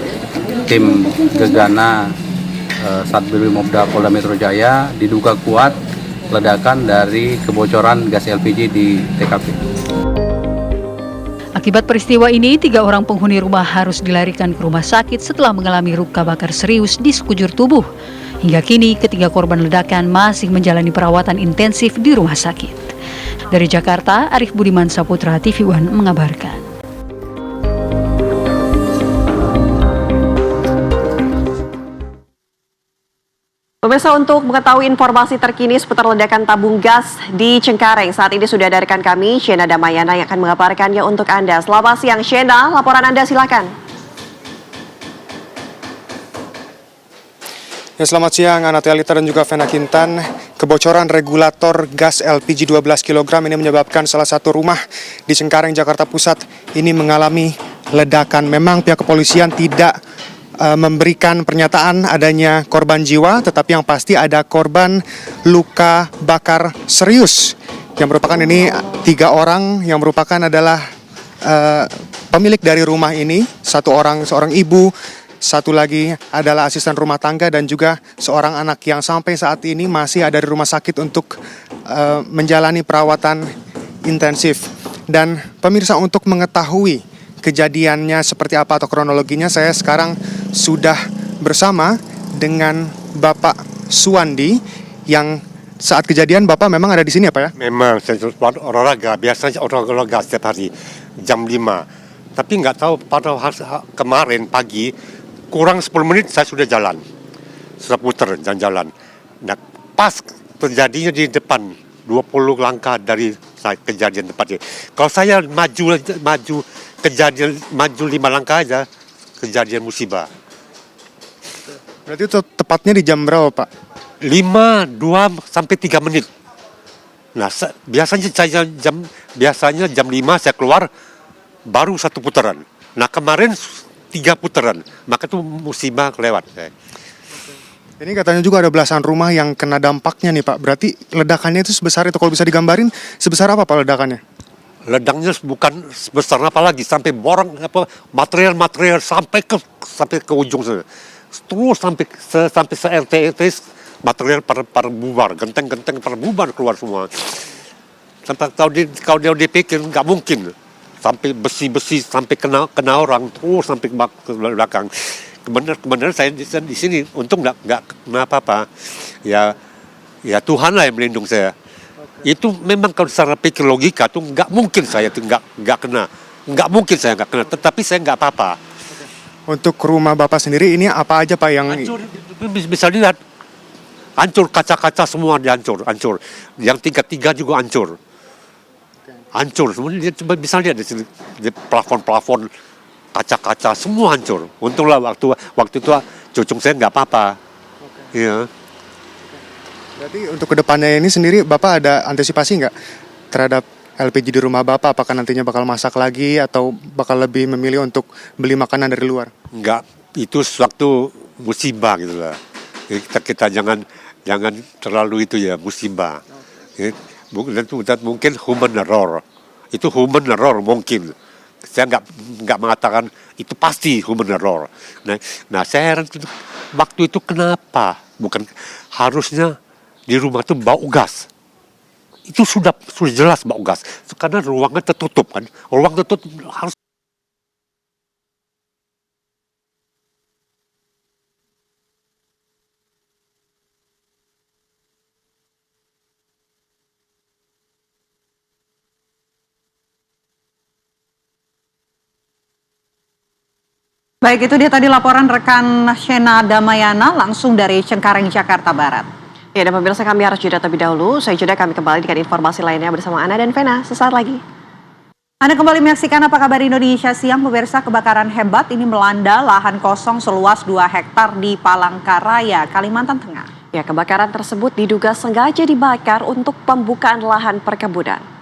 tim Gegana Satbrimob Polda Metro Jaya, diduga kuat ledakan dari kebocoran gas LPG di TKP. Akibat peristiwa ini, 3 orang penghuni rumah harus dilarikan ke rumah sakit setelah mengalami luka bakar serius di sekujur tubuh. Hingga kini, ketiga korban ledakan masih menjalani perawatan intensif di rumah sakit. Dari Jakarta, Arif Budiman Saputra, TV One mengabarkan. Pemirsa, untuk mengetahui informasi terkini seputar ledakan tabung gas di Cengkareng, saat ini sudah ada rekan kami, Shena Damayana, yang akan mengabarkannya untuk Anda. Selamat siang, Shena. Laporan Anda silakan. Ya, selamat siang, Anatia Lita dan juga Vena Kintan. Kebocoran regulator gas LPG 12 kg ini menyebabkan salah satu rumah di Cengkareng, Jakarta Pusat ini mengalami ledakan. Memang pihak kepolisian tidak memberikan pernyataan adanya korban jiwa, tetapi yang pasti ada korban luka bakar serius. Yang merupakan ini 3 orang yang merupakan adalah pemilik dari rumah ini, seorang ibu, 1 lagi adalah asisten rumah tangga dan juga seorang anak yang sampai saat ini masih ada di rumah sakit untuk menjalani perawatan intensif. Dan pemirsa, untuk mengetahui kejadiannya seperti apa atau kronologinya, saya sekarang sudah bersama dengan Bapak Suwandi yang saat kejadian Bapak memang ada di sini ya Pak ya? Memang saya olahraga, biasanya olahraga setiap hari jam 5. Tapi nggak tahu pada kemarin pagi kurang 10 menit saya sudah jalan. Sudah putar jalan-jalan. Nah, pas terjadinya di depan 20 langkah dari kejadian tempatnya. Kalau saya maju kejadian 5 langkah aja kejadian musibah. Berarti itu tepatnya di jam berapa, Pak? 2 sampai 3 menit. Nah, biasanya jam 5 saya keluar baru 1 putaran. Nah, kemarin 3 putaran, maka itu musibah kelewat. Ini katanya juga ada belasan rumah yang kena dampaknya nih Pak. Berarti ledakannya itu sebesar itu, kalau bisa digambarin sebesar apa Pak ledakannya? ledaknya bukan sebesar apa lagi, sampai borong material sampai ke ujung sana. Terus sampai se-RT material pada bubar, genteng-genteng pada bubar keluar semua. Sampai kalau dia dipikir nggak mungkin, sampai besi-besi sampai kena orang terus sampai ke belakang. Kebenaran saya di sini untung nggak kena apa-apa. Ya Tuhan lah yang melindungi saya. Itu memang kalau secara pikir logika tuh nggak mungkin saya tuh nggak kena, nggak mungkin saya nggak kena. Tetapi saya nggak apa-apa. Untuk rumah Bapak sendiri ini apa aja Pak yang hancur? Bisa dilihat, hancur, kaca-kaca semua hancur. Yang tingkat 3 juga hancur. Hancur, semuanya coba bisa lihat di sini, di plafon, kaca-kaca semua hancur. Untunglah waktu itu cucung saya nggak apa-apa. Iya. Berarti untuk kedepannya ini sendiri Bapak ada antisipasi nggak terhadap LPG di rumah Bapak? Apakah nantinya bakal masak lagi atau bakal lebih memilih untuk beli makanan dari luar? Enggak, itu suatu musibah gitu lah. Kita jangan terlalu itu ya, musibah. Mungkin human error. Itu human error mungkin. Saya nggak mengatakan itu pasti human error. Nah saya heran waktu itu kenapa? Bukan harusnya di rumah itu bau gas. Itu sudah jelas bau gas. Karena ruangnya tertutup kan. Ruang tertutup harus. Baik, itu dia tadi laporan rekan Shena Damayana langsung dari Cengkareng, Jakarta Barat. Ya, dan pemirsa kami harus jeda terlebih dahulu. Saya jeda, kami kembali dengan informasi lainnya bersama Ana dan Vena sesaat lagi. Anda kembali menyaksikan Apa Kabar Indonesia Siang. Pemirsa, kebakaran hebat ini melanda lahan kosong seluas 2 hektar di Palangkaraya, Kalimantan Tengah. Ya, kebakaran tersebut diduga sengaja dibakar untuk pembukaan lahan perkebunan.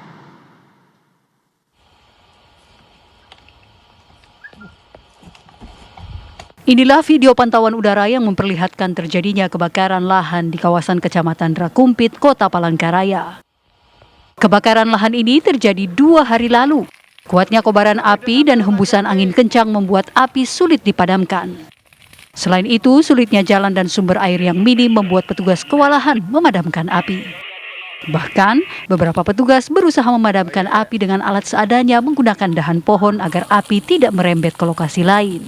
Inilah video pantauan udara yang memperlihatkan terjadinya kebakaran lahan di kawasan Kecamatan Rakumpit, Kota Palangkaraya. Kebakaran lahan ini terjadi 2 hari lalu. Kuatnya kobaran api dan hembusan angin kencang membuat api sulit dipadamkan. Selain itu, sulitnya jalan dan sumber air yang minim membuat petugas kewalahan memadamkan api. Bahkan, beberapa petugas berusaha memadamkan api dengan alat seadanya menggunakan dahan pohon agar api tidak merembet ke lokasi lain.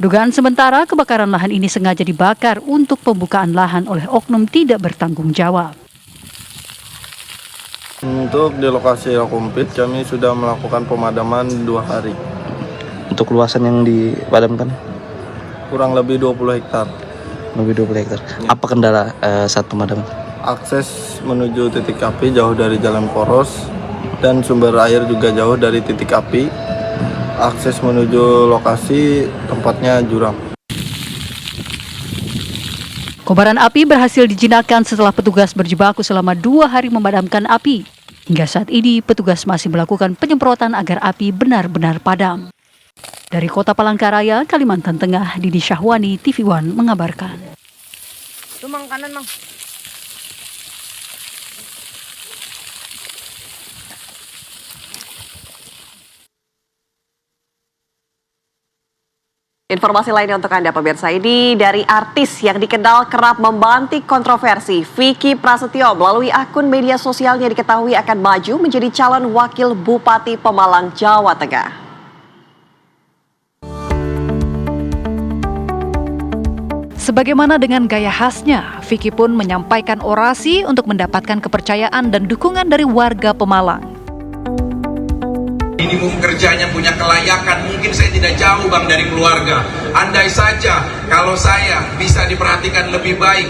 Dugaan sementara kebakaran lahan ini sengaja dibakar untuk pembukaan lahan oleh oknum tidak bertanggung jawab. Untuk di lokasi Rakumpit kami sudah melakukan pemadaman 2 hari. Untuk luasan yang dipadamkan? Kurang lebih 20 hektar. Lebih 20 hektar. Ya. Apa kendala saat pemadaman? Akses menuju titik api jauh dari jalan poros dan sumber air juga jauh dari titik api. Akses menuju lokasi tempatnya jurang. Kobaran api berhasil dijinakkan setelah petugas berjibaku selama 2 hari memadamkan api. Hingga saat ini petugas masih melakukan penyemprotan agar api benar-benar padam. Dari Kota Palangkaraya, Kalimantan Tengah, Didi Syahwani, TV One mengabarkan. Itu mang kanan mang. Informasi lainnya untuk Anda pemirsa, ini dari artis yang dikenal kerap membanting kontroversi. Vicky Prasetyo melalui akun media sosialnya diketahui akan maju menjadi calon wakil Bupati Pemalang, Jawa Tengah. Sebagaimana dengan gaya khasnya, Vicky pun menyampaikan orasi untuk mendapatkan kepercayaan dan dukungan dari warga Pemalang. Minimum kerjanya punya kelayakan, mungkin saya tidak jauh bang dari keluarga. Andai saja kalau saya bisa diperhatikan lebih baik,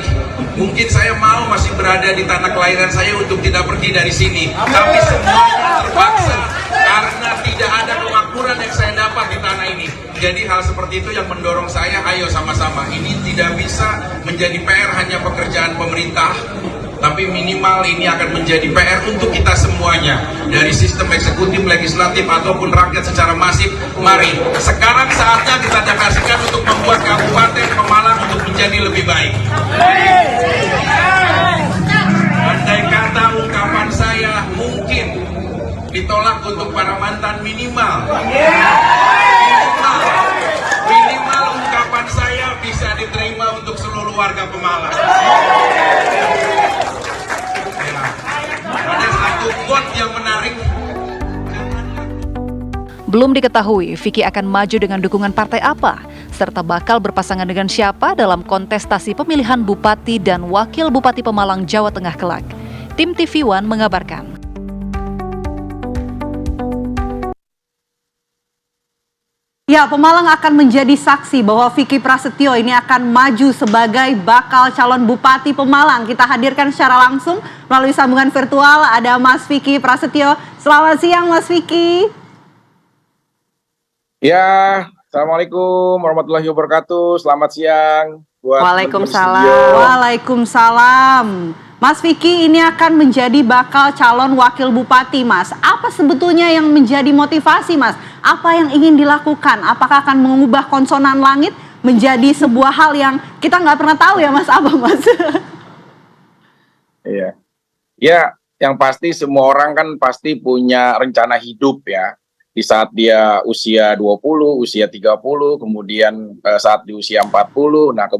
mungkin saya mau masih berada di tanah kelahiran saya untuk tidak pergi dari sini. Tapi semuanya terpaksa karena tidak ada kemakmuran yang saya dapat di tanah ini. Jadi hal seperti itu yang mendorong saya, ayo sama-sama. Ini tidak bisa menjadi PR hanya pekerjaan pemerintah, tapi minimal ini akan menjadi PR untuk kita semuanya, dari sistem eksekutif, legislatif, ataupun rakyat secara masif. Mari, sekarang saatnya kita dedikasikan untuk membuat Kabupaten Pemalang untuk menjadi lebih baik. Andai kata ungkapan saya mungkin ditolak Kalimantan minimal ungkapan saya bisa diterima untuk seluruh warga Pemalang. Ya. Ada satu quote yang menarik. Belum diketahui Vicky akan maju dengan dukungan partai apa, serta bakal berpasangan dengan siapa dalam kontestasi pemilihan Bupati dan Wakil Bupati Pemalang, Jawa Tengah kelak. Tim TV One mengabarkan. Ya, Pemalang akan menjadi saksi bahwa Vicky Prasetyo ini akan maju sebagai bakal calon Bupati Pemalang. Kita hadirkan secara langsung melalui sambungan virtual ada Mas Vicky Prasetyo. Selamat siang Mas Vicky. Ya, Assalamualaikum warahmatullahi wabarakatuh. Selamat siang. Waalaikumsalam. Waalaikumsalam. Mas Vicky ini akan menjadi bakal calon wakil bupati, Mas. Apa sebetulnya yang menjadi motivasi, Mas? Apa yang ingin dilakukan? Apakah akan mengubah konsonan langit menjadi sebuah hal yang kita nggak pernah tahu ya, Mas? Apa, Mas? Iya. Ya, yang pasti semua orang kan pasti punya rencana hidup ya. Di saat dia usia 20, usia 30, kemudian saat di usia 40. Nah,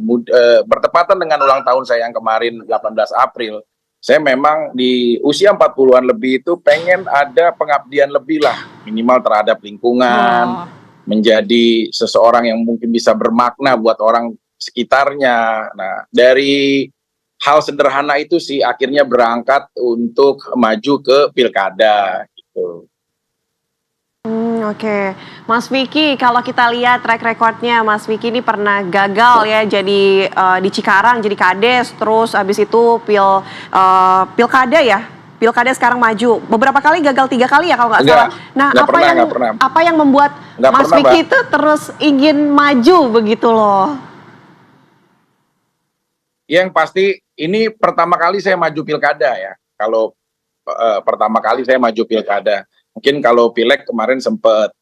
bertepatan dengan ulang tahun saya yang kemarin 18 April, saya memang di usia 40-an lebih itu pengen ada pengabdian lebih lah, minimal terhadap lingkungan, menjadi seseorang yang mungkin bisa bermakna buat orang sekitarnya. Nah, dari hal sederhana itu sih akhirnya berangkat untuk maju ke pilkada gitu. Oke, Mas Vicky, kalau kita lihat track recordnya, Mas Vicky ini pernah gagal ya jadi di Cikarang jadi kades, terus habis itu pilkada ya, pilkada sekarang maju beberapa kali, gagal 3 kali ya kalau nggak salah. Nah, apa yang membuat Mas Vicky itu terus ingin maju begitu loh? Yang pasti ini pertama kali saya maju pilkada ya. Kalau pertama kali saya maju pilkada. Mungkin kalau pileg kemarin sempat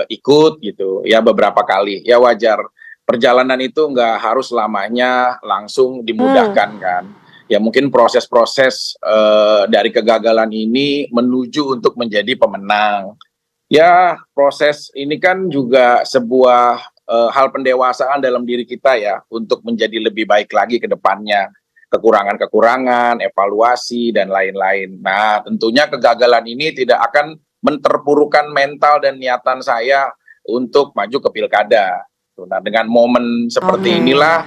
ikut gitu ya beberapa kali, ya wajar, perjalanan itu nggak harus selamanya langsung dimudahkan kan, ya mungkin proses-proses dari kegagalan ini menuju untuk menjadi pemenang, ya proses ini kan juga sebuah hal pendewasaan dalam diri kita ya untuk menjadi lebih baik lagi ke depannya. Kekurangan-kekurangan, evaluasi, dan lain-lain. Nah, tentunya kegagalan ini tidak akan menterpurukan mental dan niatan saya untuk maju ke pilkada. Nah, dengan momen seperti inilah,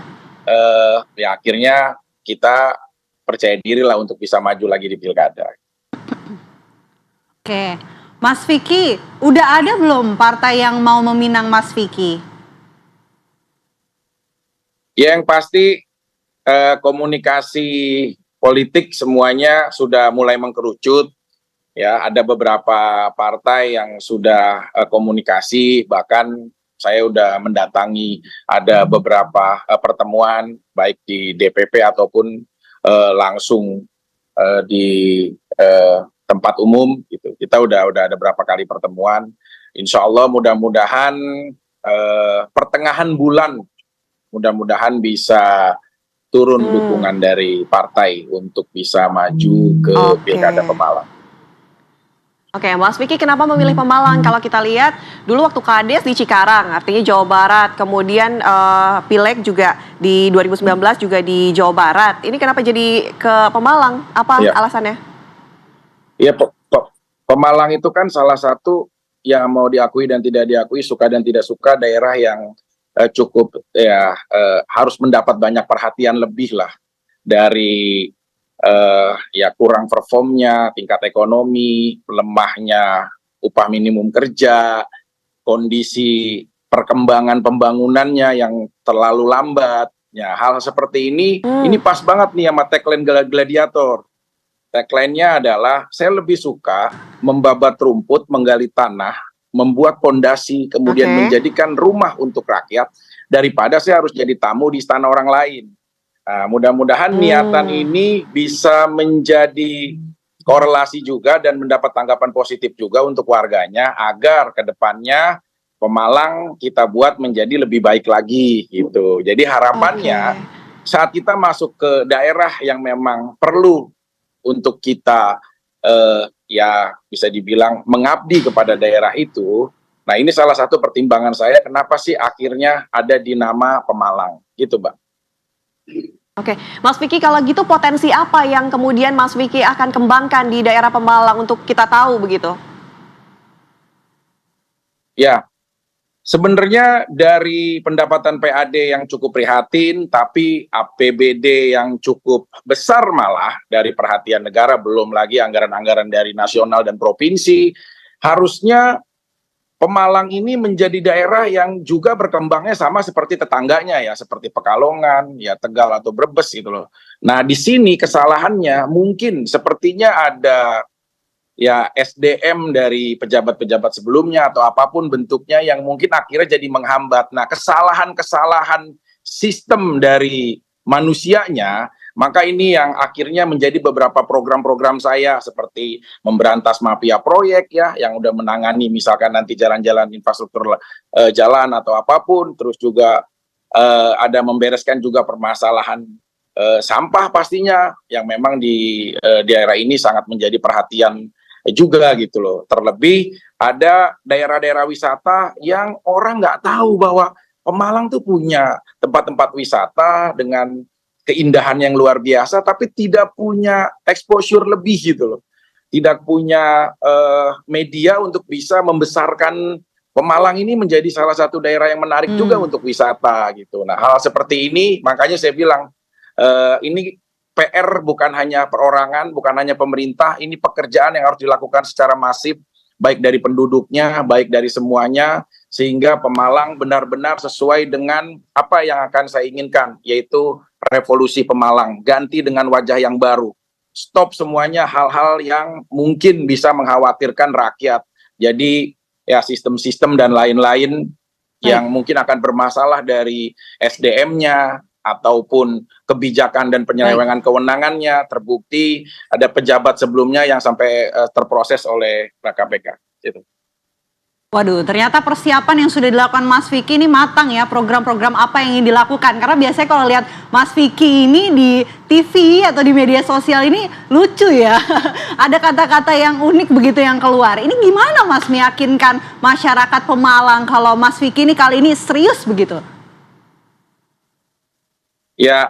ya akhirnya kita percaya diri lah untuk bisa maju lagi di pilkada. Oke, Mas Vicky, udah ada belum partai yang mau meminang Mas Vicky? Yang pasti, komunikasi politik semuanya sudah mulai mengkerucut ya, ada beberapa partai yang sudah komunikasi, bahkan saya sudah mendatangi ada beberapa pertemuan baik di DPP ataupun langsung di tempat umum gitu. Kita udah ada beberapa kali pertemuan. Insya Allah mudah-mudahan pertengahan bulan mudah-mudahan bisa turun dukungan dari partai untuk bisa maju ke pilkada Pemalang. Oke, Mas Vicky kenapa memilih Pemalang? Kalau kita lihat dulu waktu kades di Cikarang, artinya Jawa Barat, kemudian pileg juga di 2019 juga di Jawa Barat. Ini kenapa jadi ke Pemalang? Apa alasannya? Iya, Pemalang itu kan salah satu yang mau diakui dan tidak diakui, suka dan tidak suka, daerah yang cukup ya harus mendapat banyak perhatian lebih lah dari ya kurang performnya, tingkat ekonomi, lemahnya upah minimum kerja, kondisi perkembangan pembangunannya yang terlalu lambat. Ya, hal seperti ini pas banget nih sama tagline Gladiator. Tagline-nya adalah saya lebih suka membabat rumput, menggali tanah, membuat fondasi, kemudian menjadikan rumah untuk rakyat, daripada saya harus jadi tamu di istana orang lain. Nah, mudah-mudahan niatan ini bisa menjadi korelasi juga dan mendapat tanggapan positif juga untuk warganya, agar ke depannya Pemalang kita buat menjadi lebih baik lagi gitu. Jadi harapannya saat kita masuk ke daerah yang memang perlu untuk kita ya bisa dibilang mengabdi kepada daerah itu. Nah, ini salah satu pertimbangan saya kenapa sih akhirnya ada di nama Pemalang, gitu, Mbak. Oke, Mas Vicky, kalau gitu potensi apa yang kemudian Mas Vicky akan kembangkan di daerah Pemalang untuk kita tahu begitu? Ya, sebenarnya dari pendapatan PAD yang cukup prihatin, tapi APBD yang cukup besar malah dari perhatian negara, belum lagi anggaran-anggaran dari nasional dan provinsi, harusnya Pemalang ini menjadi daerah yang juga berkembangnya sama seperti tetangganya ya, seperti Pekalongan, ya Tegal atau Brebes gitu loh. Nah, di sini kesalahannya mungkin sepertinya ada ya SDM dari pejabat-pejabat sebelumnya atau apapun bentuknya yang mungkin akhirnya jadi menghambat. Nah, kesalahan-kesalahan sistem dari manusianya, maka ini yang akhirnya menjadi beberapa program-program saya seperti memberantas mafia proyek ya, yang udah menangani misalkan nanti jalan-jalan infrastruktur jalan atau apapun, terus juga ada membereskan juga permasalahan sampah pastinya yang memang di daerah ini sangat menjadi perhatian juga gitu loh. Terlebih ada daerah-daerah wisata yang orang nggak tahu bahwa Pemalang tuh punya tempat-tempat wisata dengan keindahan yang luar biasa, tapi tidak punya exposure lebih gitu loh. Tidak punya media untuk bisa membesarkan Pemalang ini menjadi salah satu daerah yang menarik juga untuk wisata gitu. Nah, hal seperti ini makanya saya bilang ini PR bukan hanya perorangan, bukan hanya pemerintah, ini pekerjaan yang harus dilakukan secara masif, baik dari penduduknya, baik dari semuanya, sehingga Pemalang benar-benar sesuai dengan apa yang akan saya inginkan, yaitu revolusi Pemalang, ganti dengan wajah yang baru. Stop semuanya hal-hal yang mungkin bisa mengkhawatirkan rakyat. Jadi ya sistem-sistem dan lain-lain yang mungkin akan bermasalah dari SDM-nya, ataupun kebijakan dan penyelewengan kewenangannya, terbukti ada pejabat sebelumnya yang sampai terproses oleh KPK. Gitu. Waduh, ternyata persiapan yang sudah dilakukan Mas Vicky ini matang ya, program-program apa yang ingin dilakukan. Karena biasanya kalau lihat Mas Vicky ini di TV atau di media sosial ini lucu ya. Ada kata-kata yang unik begitu yang keluar. Ini gimana Mas meyakinkan masyarakat Pemalang kalau Mas Vicky ini kali ini serius begitu? Ya,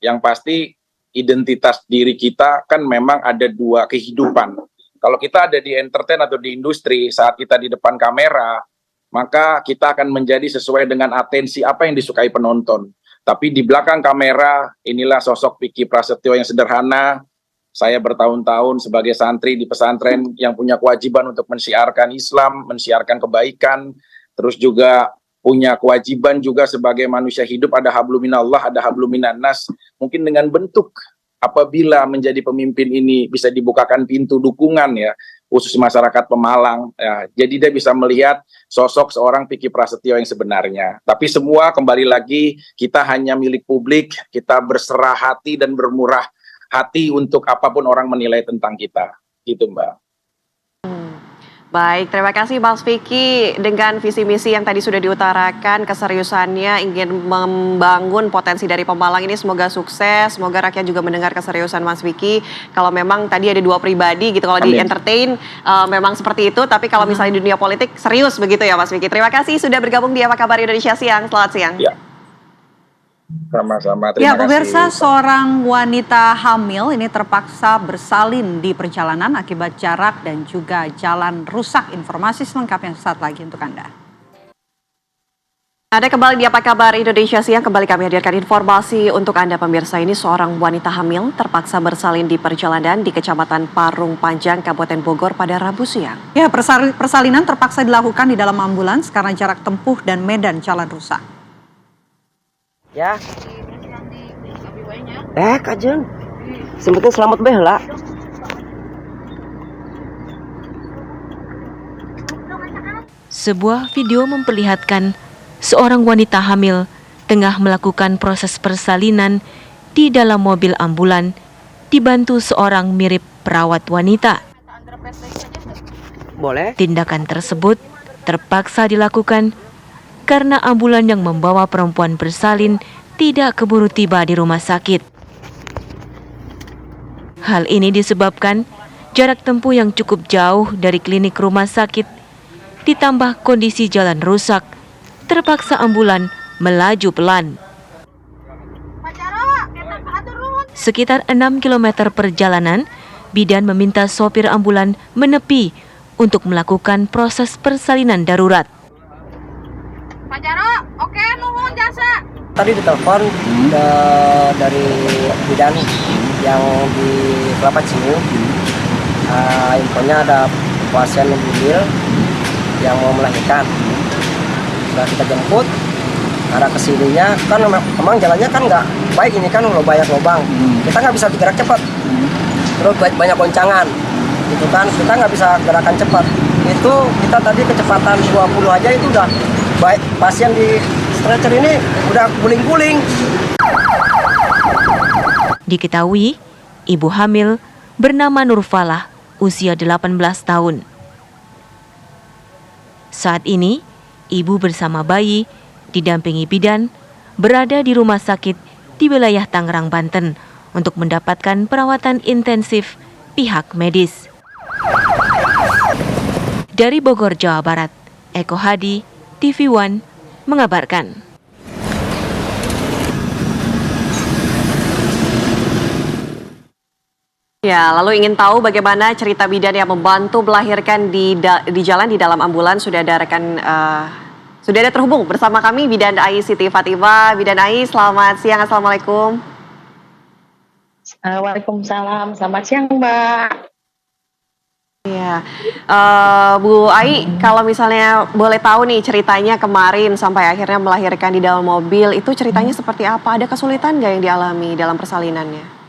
yang pasti identitas diri kita kan memang ada dua kehidupan. Kalau kita ada di entertain atau di industri, saat kita di depan kamera, maka kita akan menjadi sesuai dengan atensi apa yang disukai penonton. Tapi di belakang kamera, inilah sosok Vicky Prasetyo yang sederhana. Saya bertahun-tahun sebagai santri di pesantren yang punya kewajiban untuk mensiarkan Islam, mensiarkan kebaikan, terus juga punya kewajiban juga sebagai manusia hidup, ada hablum minallah, ada hablum minannas. Mungkin dengan bentuk apabila menjadi pemimpin ini bisa dibukakan pintu dukungan ya, khusus masyarakat Pemalang, ya, jadi dia bisa melihat sosok seorang Vicky Prasetyo yang sebenarnya. Tapi semua kembali lagi kita hanya milik publik, kita berserah hati dan bermurah hati untuk apapun orang menilai tentang kita, gitu Mbak. Baik, terima kasih Mas Vicky dengan visi misi yang tadi sudah diutarakan, keseriusannya ingin membangun potensi dari Pemalang ini semoga sukses, semoga rakyat juga mendengar keseriusan Mas Vicky. Kalau memang tadi ada dua pribadi gitu, kalau di entertain memang seperti itu, tapi kalau misalnya di dunia politik serius begitu ya Mas Vicky. Terima kasih sudah bergabung di Apa Kabar Indonesia Siang, selamat siang. Ya. Sama-sama, Ya, terima pemirsa, kasih. seorang wanita hamil ini terpaksa bersalin di perjalanan akibat jarak dan juga jalan rusak. Informasi selengkapnya saat lagi untuk Anda. Ada kembali di Apa Kabar Indonesia Siang, kembali kami hadirkan informasi untuk Anda pemirsa. Ini seorang wanita hamil terpaksa bersalin di perjalanan di Kecamatan Parung Panjang, Kabupaten Bogor pada Rabu siang. Ya, persalinan terpaksa dilakukan di dalam ambulans karena jarak tempuh dan medan jalan rusak. Ya. Kajeng. Sebetulnya selamat behla. Sebuah video memperlihatkan seorang wanita hamil tengah melakukan proses persalinan di dalam mobil ambulan dibantu seorang mirip perawat wanita. Boleh. Tindakan tersebut terpaksa dilakukan karena ambulan yang membawa perempuan bersalin tidak keburu tiba di rumah sakit. Hal ini disebabkan Jarak tempuh yang cukup jauh dari klinik rumah sakit, ditambah kondisi jalan rusak, terpaksa ambulan melaju pelan. Sekitar 6 km perjalanan, bidan meminta sopir ambulan menepi untuk melakukan proses persalinan darurat. Pak Jaro, oke, nuhun jasa. Tadi ditelepon dari bidan yang di Kelapa Ciu. Infonya ada pasien mobil yang mau melahirkan. Sudah kita jemput, arah kesininya kan memang jalannya kan nggak baik, ini kan banyak lubang. Kita nggak bisa bergerak cepat. Terus banyak goncangan, gitu kan, kita nggak bisa gerakan cepat. Itu kita tadi kecepatan 20 aja itu udah baik, pasien di stretcher ini udah guling-guling. Diketahui, ibu hamil bernama Nurfalah, usia 18 tahun. Saat ini, ibu bersama bayi didampingi bidan berada di rumah sakit di wilayah Tangerang, Banten untuk mendapatkan perawatan intensif pihak medis. Dari Bogor, Jawa Barat, Eko Hadi, TV One mengabarkan. Ya, lalu ingin tahu bagaimana cerita bidan yang membantu melahirkan di jalan di dalam ambulans. Sudah ada terhubung bersama kami Bidan Ai Siti Fatimah. Bidan Ai, selamat siang, assalamualaikum. Waalaikumsalam, selamat siang Mbak. Ya, Bu Ai, kalau misalnya boleh tahu nih ceritanya kemarin sampai akhirnya melahirkan di dalam mobil, itu ceritanya seperti apa? Ada kesulitan nggak yang dialami dalam persalinannya?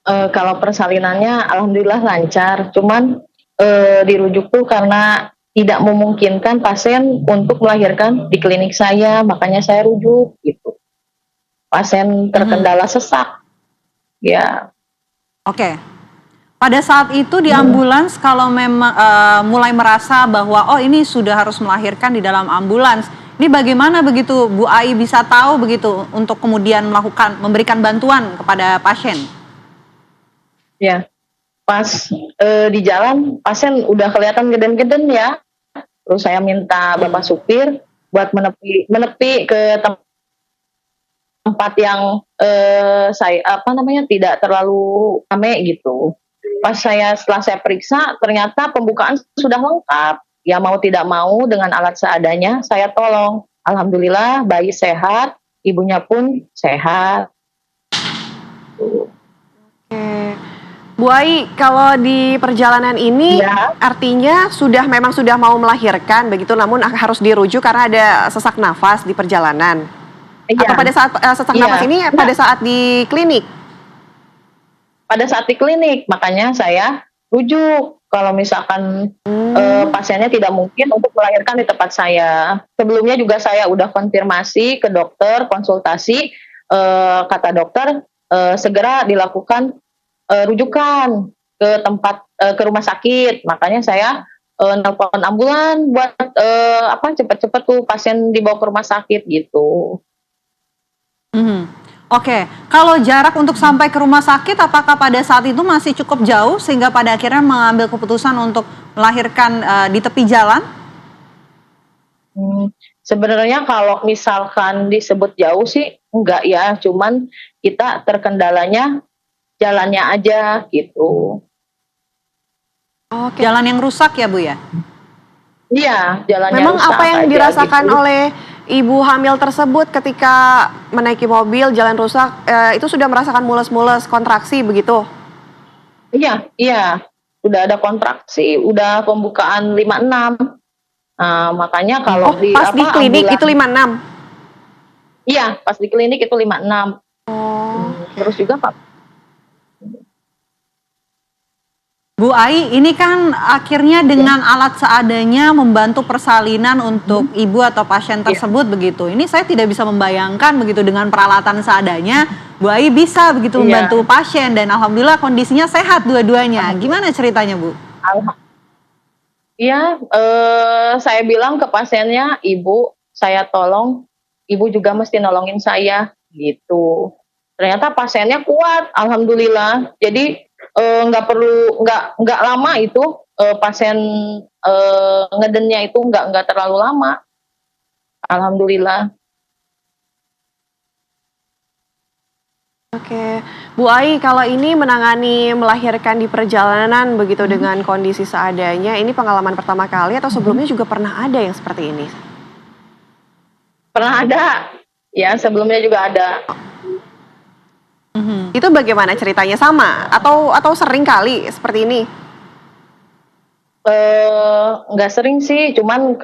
Kalau persalinannya alhamdulillah lancar, cuman dirujuk tuh karena tidak memungkinkan pasien untuk melahirkan di klinik saya, makanya saya rujuk gitu. Pasien terkendala sesak. Ya. Oke. Pada saat itu di ambulans kalau memang mulai merasa bahwa oh ini sudah harus melahirkan di dalam ambulans, ini bagaimana begitu Bu Ai bisa tahu begitu untuk kemudian memberikan bantuan kepada pasien? Ya, pas di jalan pasien udah kelihatan geden-geden ya. Terus saya minta bapak supir buat menepi ke tempat yang tidak terlalu rame gitu. Setelah saya periksa ternyata pembukaan sudah lengkap. Ya mau tidak mau dengan alat seadanya saya tolong. Alhamdulillah bayi sehat, ibunya pun sehat. Bu Ai, kalau di perjalanan ini artinya memang sudah mau melahirkan begitu, namun harus dirujuk karena ada sesak nafas di perjalanan. Atau pada saat sesak nafas ini pada saat di klinik? Pada saat di klinik, makanya saya rujuk. Kalau misalkan pasiennya tidak mungkin untuk melahirkan di tempat saya. Sebelumnya juga saya udah konfirmasi ke dokter, konsultasi, kata dokter segera dilakukan rujukan ke rumah sakit. Makanya saya nelpon ambulan buat cepet-cepet tuh pasien dibawa ke rumah sakit gitu. Oke, kalau jarak untuk sampai ke rumah sakit apakah pada saat itu masih cukup jauh sehingga pada akhirnya mengambil keputusan untuk melahirkan di tepi jalan? Sebenarnya kalau misalkan disebut jauh sih enggak ya, cuman kita terkendalanya jalannya aja gitu. Oke. Jalan yang rusak ya Bu ya? Iya, jalannya Memang rusak. apa yang aja dirasakan gitu. oleh ibu hamil tersebut ketika menaiki mobil jalan rusak, itu sudah merasakan mules-mules kontraksi begitu? Iya, udah ada kontraksi, udah pembukaan 56. Nah, makanya kalau pas di klinik itu 56? Iya, pas di klinik itu 56. Terus juga Pak. Bu Ai, ini kan akhirnya dengan alat seadanya membantu persalinan untuk ibu atau pasien tersebut begitu. Ini saya tidak bisa membayangkan begitu dengan peralatan seadanya, Bu Ai bisa begitu membantu pasien dan alhamdulillah kondisinya sehat dua-duanya. Gimana ceritanya Bu? Iya, saya bilang ke pasiennya, ibu saya tolong, ibu juga mesti nolongin saya gitu. Ternyata pasiennya kuat, alhamdulillah. Jadi nggak lama itu pasien ngedennya itu nggak terlalu lama, alhamdulillah. Oke, Bu Ai, kalau ini menangani melahirkan di perjalanan begitu dengan kondisi seadanya, ini pengalaman pertama kali atau sebelumnya juga pernah ada yang seperti ini? Pernah ada, ya sebelumnya juga ada. Itu bagaimana ceritanya, sama atau sering kali seperti ini? Nggak sering sih, cuman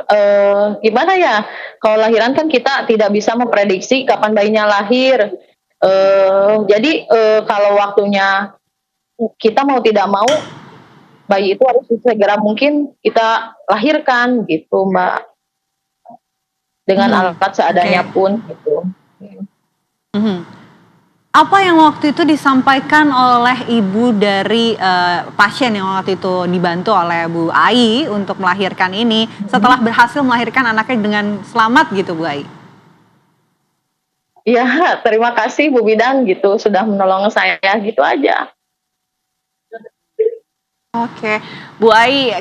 gimana ya, kalau lahiran kan kita tidak bisa memprediksi kapan bayinya lahir. Jadi kalau waktunya kita mau tidak mau, bayi itu harus segera mungkin kita lahirkan gitu, Mbak. Dengan alat seadanya pun gitu. Apa yang waktu itu disampaikan oleh ibu dari pasien yang waktu itu dibantu oleh Bu Ai untuk melahirkan ini setelah berhasil melahirkan anaknya dengan selamat gitu, Bu Ai? Iya, terima kasih Bu Bidan gitu sudah menolong saya, gitu aja. Oke, Bu Ai,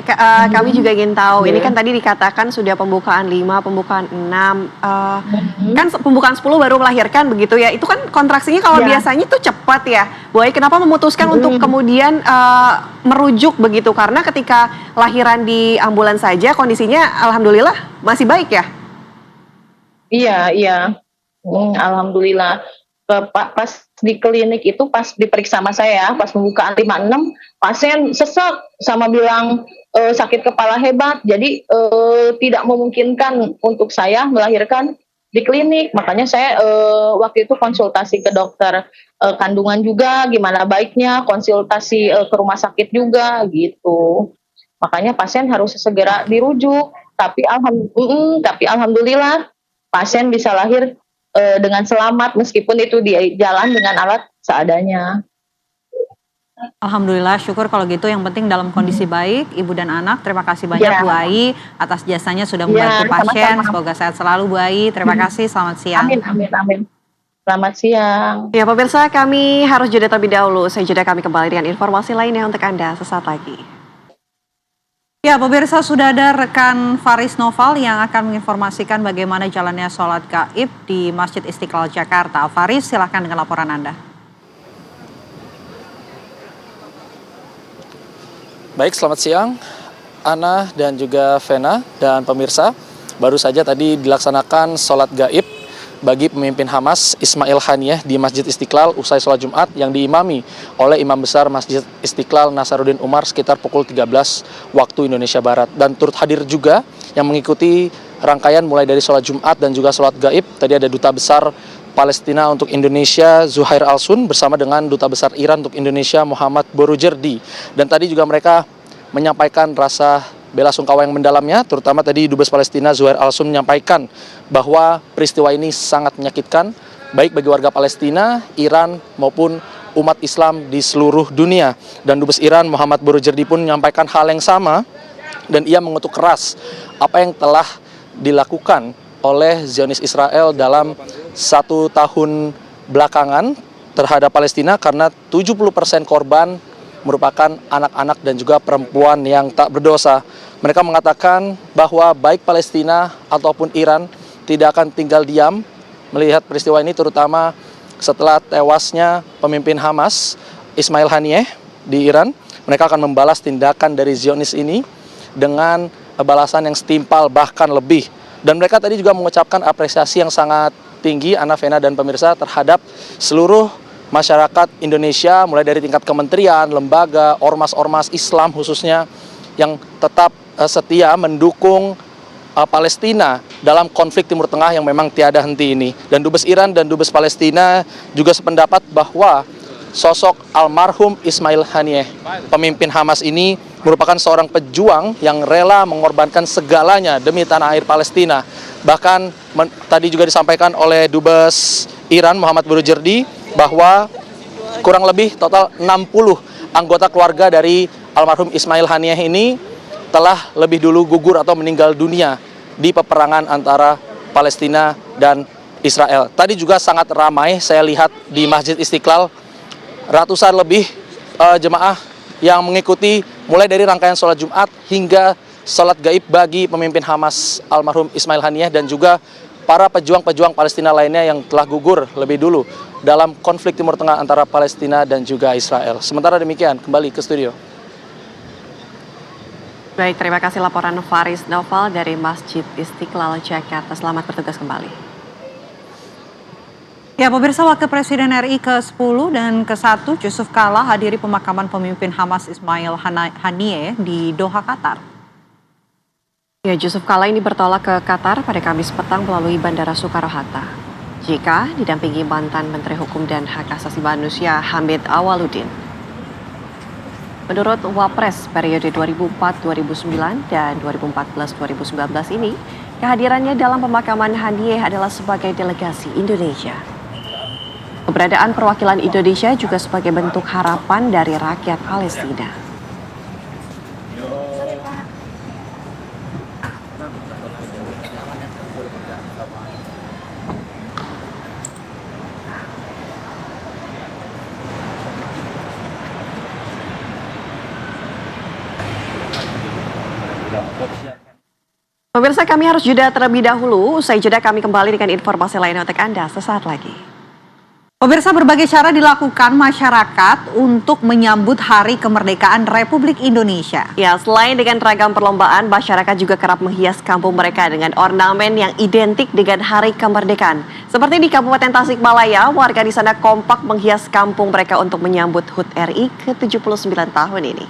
kami juga ingin tahu, ini kan tadi dikatakan sudah pembukaan 5, pembukaan 6, kan pembukaan 10 baru melahirkan begitu ya, itu kan kontraksinya kalau biasanya tuh cepat ya. Bu Ai, kenapa memutuskan untuk kemudian merujuk begitu? Karena ketika lahiran di ambulans saja kondisinya alhamdulillah masih baik ya? Iya. Alhamdulillah. Pas di klinik itu, pas diperiksa sama saya, pas pembukaan 5-6, pasien sesak sama bilang sakit kepala hebat, jadi tidak memungkinkan untuk saya melahirkan di klinik. Makanya saya waktu itu konsultasi ke dokter kandungan juga, gimana baiknya, konsultasi ke rumah sakit juga gitu. Makanya pasien harus segera dirujuk. Tapi alhamdulillah pasien bisa lahir dengan selamat meskipun itu di jalan dengan alat seadanya. Alhamdulillah, syukur kalau gitu. Yang penting dalam kondisi baik, ibu dan anak. Terima kasih banyak Bu Ai atas jasanya sudah membantu pasien. Sama-sama. Semoga sehat selalu Bu Ai. Terima kasih, selamat siang. Amin. Selamat siang. Ya pemirsa, kami harus jeda terlebih dahulu. Saya jeda, kami kembali dengan informasi lainnya untuk Anda sesaat lagi. Ya, pemirsa, sudah ada rekan Faris Noval yang akan menginformasikan bagaimana jalannya sholat gaib di Masjid Istiqlal Jakarta. Faris, silakan dengan laporan Anda. Baik, selamat siang Ana dan juga Vena dan pemirsa. Baru saja tadi dilaksanakan sholat gaib bagi pemimpin Hamas Ismail Haniyeh di Masjid Istiqlal usai sholat Jumat yang diimami oleh Imam Besar Masjid Istiqlal Nasaruddin Umar sekitar pukul 13 waktu Indonesia Barat. Dan turut hadir juga yang mengikuti rangkaian mulai dari sholat Jumat dan juga sholat gaib. Tadi ada Duta Besar Palestina untuk Indonesia Zuhair Al-Sun bersama dengan Duta Besar Iran untuk Indonesia Muhammad Borujerdi. Dan tadi juga mereka menyampaikan rasa bela sungkawa yang mendalamnya, terutama tadi Dubes Palestina Zuhair Al-Sun menyampaikan bahwa peristiwa ini sangat menyakitkan baik bagi warga Palestina, Iran maupun umat Islam di seluruh dunia. Dan Dubes Iran Muhammad Borujerdi pun menyampaikan hal yang sama dan ia mengutuk keras apa yang telah dilakukan oleh Zionis Israel dalam 1 tahun belakangan terhadap Palestina, karena 70% korban merupakan anak-anak dan juga perempuan yang tak berdosa. Mereka mengatakan bahwa baik Palestina ataupun Iran tidak akan tinggal diam melihat peristiwa ini, terutama setelah tewasnya pemimpin Hamas Ismail Haniyeh di Iran. Mereka akan membalas tindakan dari Zionis ini dengan balasan yang setimpal bahkan lebih. Dan mereka tadi juga mengucapkan apresiasi yang sangat tinggi, Ana, Vena, dan pemirsa, terhadap seluruh masyarakat Indonesia, mulai dari tingkat kementerian, lembaga, ormas-ormas Islam khususnya, yang tetap setia mendukung Palestina dalam konflik Timur Tengah yang memang tiada henti ini. Dan Dubes Iran dan Dubes Palestina juga sependapat bahwa sosok almarhum Ismail Haniyeh, pemimpin Hamas ini, merupakan seorang pejuang yang rela mengorbankan segalanya demi tanah air Palestina. Bahkan tadi juga disampaikan oleh Dubes Iran Muhammad Borujerdi bahwa kurang lebih total 60 anggota keluarga dari almarhum Ismail Haniyeh ini telah lebih dulu gugur atau meninggal dunia di peperangan antara Palestina dan Israel. Tadi juga sangat ramai saya lihat di Masjid Istiqlal, ratusan lebih jemaah yang mengikuti mulai dari rangkaian sholat Jumat hingga sholat gaib bagi pemimpin Hamas almarhum Ismail Haniyeh dan juga para pejuang-pejuang Palestina lainnya yang telah gugur lebih dulu dalam konflik Timur Tengah antara Palestina dan juga Israel. Sementara demikian, kembali ke studio. Baik, terima kasih laporan Faris Noval dari Masjid Istiqlal, Jakarta. Selamat bertugas kembali. Ya, pemirsa, Wakil Presiden RI ke-10 dan ke-1 Yusuf Kala hadiri pemakaman pemimpin Hamas Ismail Haniyeh di Doha, Qatar. Ya, Yusuf Kala ini bertolak ke Qatar pada Kamis petang melalui Bandara Soekarno-Hatta. JK didampingi mantan Menteri Hukum dan Hak Asasi Manusia Hamid Awaludin. Menurut Wapres periode 2004-2009 dan 2014-2019 ini, kehadirannya dalam pemakaman Haniyeh adalah sebagai delegasi Indonesia. Keberadaan perwakilan Indonesia juga sebagai bentuk harapan dari rakyat Palestina. Pemirsa, kami harus jeda terlebih dahulu. Usai jeda kami kembali dengan informasi lainnya untuk Anda sesaat lagi. Pemirsa, berbagai cara dilakukan masyarakat untuk menyambut Hari Kemerdekaan Republik Indonesia. Ya, selain dengan ragam perlombaan, masyarakat juga kerap menghias kampung mereka dengan ornamen yang identik dengan Hari Kemerdekaan. Seperti di Kabupaten Tasikmalaya, warga di sana kompak menghias kampung mereka untuk menyambut HUT RI ke-79 tahun ini.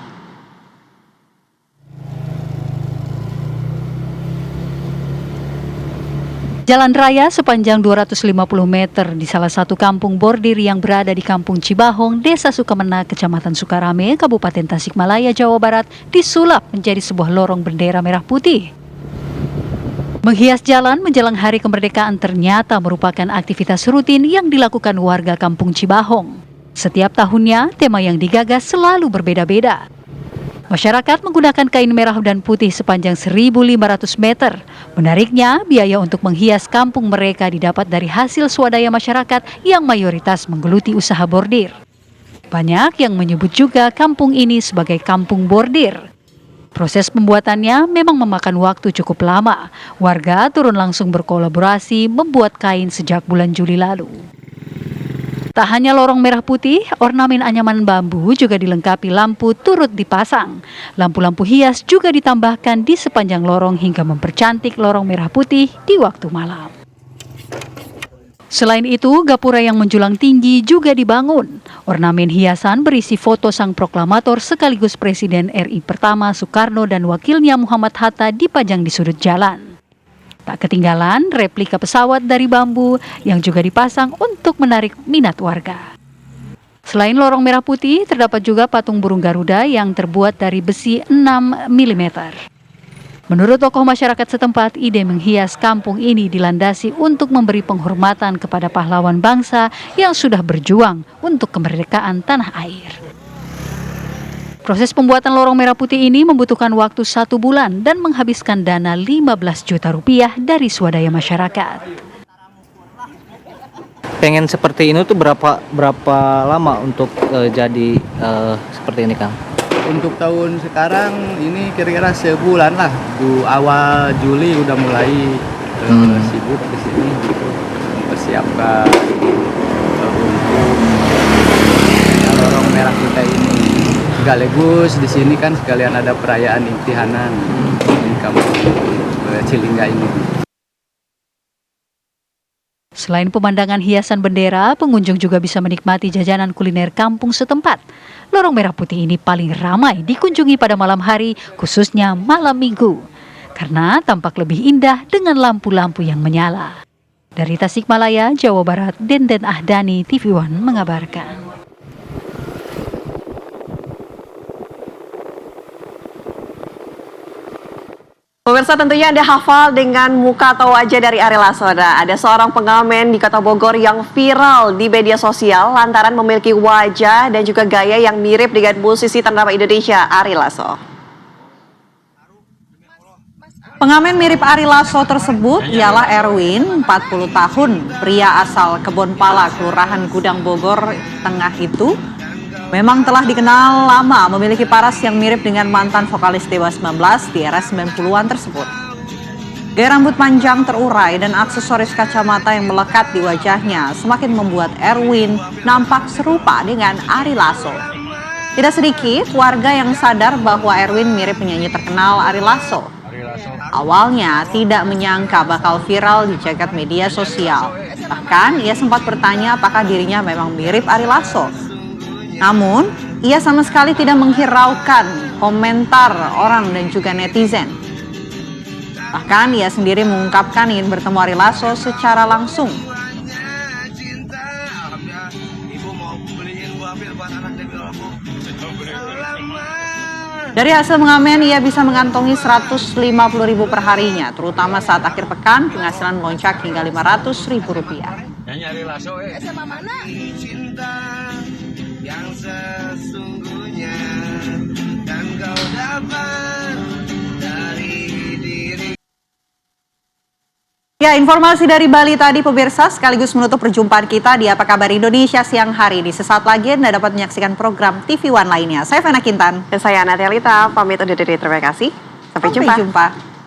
Jalan raya sepanjang 250 meter di salah satu kampung bordir yang berada di Kampung Cibahong, Desa Sukamena, Kecamatan Sukarame, Kabupaten Tasikmalaya, Jawa Barat, disulap menjadi sebuah lorong bendera merah putih. Menghias jalan menjelang Hari Kemerdekaan ternyata merupakan aktivitas rutin yang dilakukan warga Kampung Cibahong. Setiap tahunnya, tema yang digagas selalu berbeda-beda. Masyarakat menggunakan kain merah dan putih sepanjang 1.500 meter. Menariknya, biaya untuk menghias kampung mereka didapat dari hasil swadaya masyarakat yang mayoritas menggeluti usaha bordir. Banyak yang menyebut juga kampung ini sebagai kampung bordir. Proses pembuatannya memang memakan waktu cukup lama. Warga turun langsung berkolaborasi membuat kain sejak bulan Juli lalu. Tak hanya lorong merah putih, ornamen anyaman bambu juga dilengkapi lampu turut dipasang. Lampu-lampu hias juga ditambahkan di sepanjang lorong hingga mempercantik lorong merah putih di waktu malam. Selain itu, gapura yang menjulang tinggi juga dibangun. Ornamen hiasan berisi foto sang proklamator sekaligus Presiden RI pertama Soekarno dan wakilnya Muhammad Hatta dipajang di sudut jalan. Tak ketinggalan replika pesawat dari bambu yang juga dipasang untuk menarik minat warga. Selain lorong merah putih, terdapat juga patung burung Garuda yang terbuat dari besi 6 mm. Menurut tokoh masyarakat setempat, ide menghias kampung ini dilandasi untuk memberi penghormatan kepada pahlawan bangsa yang sudah berjuang untuk kemerdekaan tanah air. Proses pembuatan lorong merah putih ini membutuhkan waktu 1 bulan dan menghabiskan dana 15 juta rupiah dari swadaya masyarakat. Pengen seperti ini tuh berapa lama untuk jadi seperti ini, Kang? Untuk tahun sekarang ini kira-kira sebulan lah. Awal Juli udah mulai sibuk di sini gitu, mempersiapkan untuk lorong merah putih ini. Sekaligus di sini kan sekalian ada perayaan imtihanan di kampung Cilingga ini. Selain pemandangan hiasan bendera, pengunjung juga bisa menikmati jajanan kuliner kampung setempat. Lorong merah putih ini paling ramai dikunjungi pada malam hari, khususnya malam minggu. Karena tampak lebih indah dengan lampu-lampu yang menyala. Dari Tasikmalaya, Jawa Barat, Denden Ahdani, TV One mengabarkan. Pemirsa, tentunya Anda hafal dengan muka atau wajah dari Ari Lasso. Ada seorang pengamen di Kota Bogor yang viral di media sosial lantaran memiliki wajah dan juga gaya yang mirip dengan musisi ternama Indonesia, Ari Lasso. Pengamen mirip Ari Lasso tersebut ialah Erwin, 40 tahun, pria asal Kebonpala, Kelurahan Gudang Bogor Tengah itu. Memang telah dikenal lama memiliki paras yang mirip dengan mantan vokalis Dewa 19 di era 90-an tersebut. Gaya rambut panjang terurai dan aksesoris kacamata yang melekat di wajahnya semakin membuat Erwin nampak serupa dengan Ari Lasso. Tidak sedikit warga yang sadar bahwa Erwin mirip penyanyi terkenal Ari Lasso. Awalnya tidak menyangka bakal viral di jagat media sosial. Bahkan ia sempat bertanya apakah dirinya memang mirip Ari Lasso. Namun, ia sama sekali tidak menghiraukan komentar orang dan juga netizen. Bahkan ia sendiri mengungkapkan ingin bertemu Ari Lasso secara langsung. Dari hasil mengamen, ia bisa mengantongi 150.000 per harinya, terutama saat akhir pekan penghasilan melonjak hingga Rp500.000. Nyanyi Ari Lasso, sama mana? Cinta yang sesungguhnya dan kau dapat dari diri. Ya, informasi dari Bali tadi pemirsa sekaligus menutup perjumpaan kita di Apa Kabar Indonesia siang hari. Di sesaat lagi Anda dapat menyaksikan program TV One lainnya. Saya Fena Kintan. Dan saya Natalita, pamit undur diri. Terima kasih. Sampai jumpa.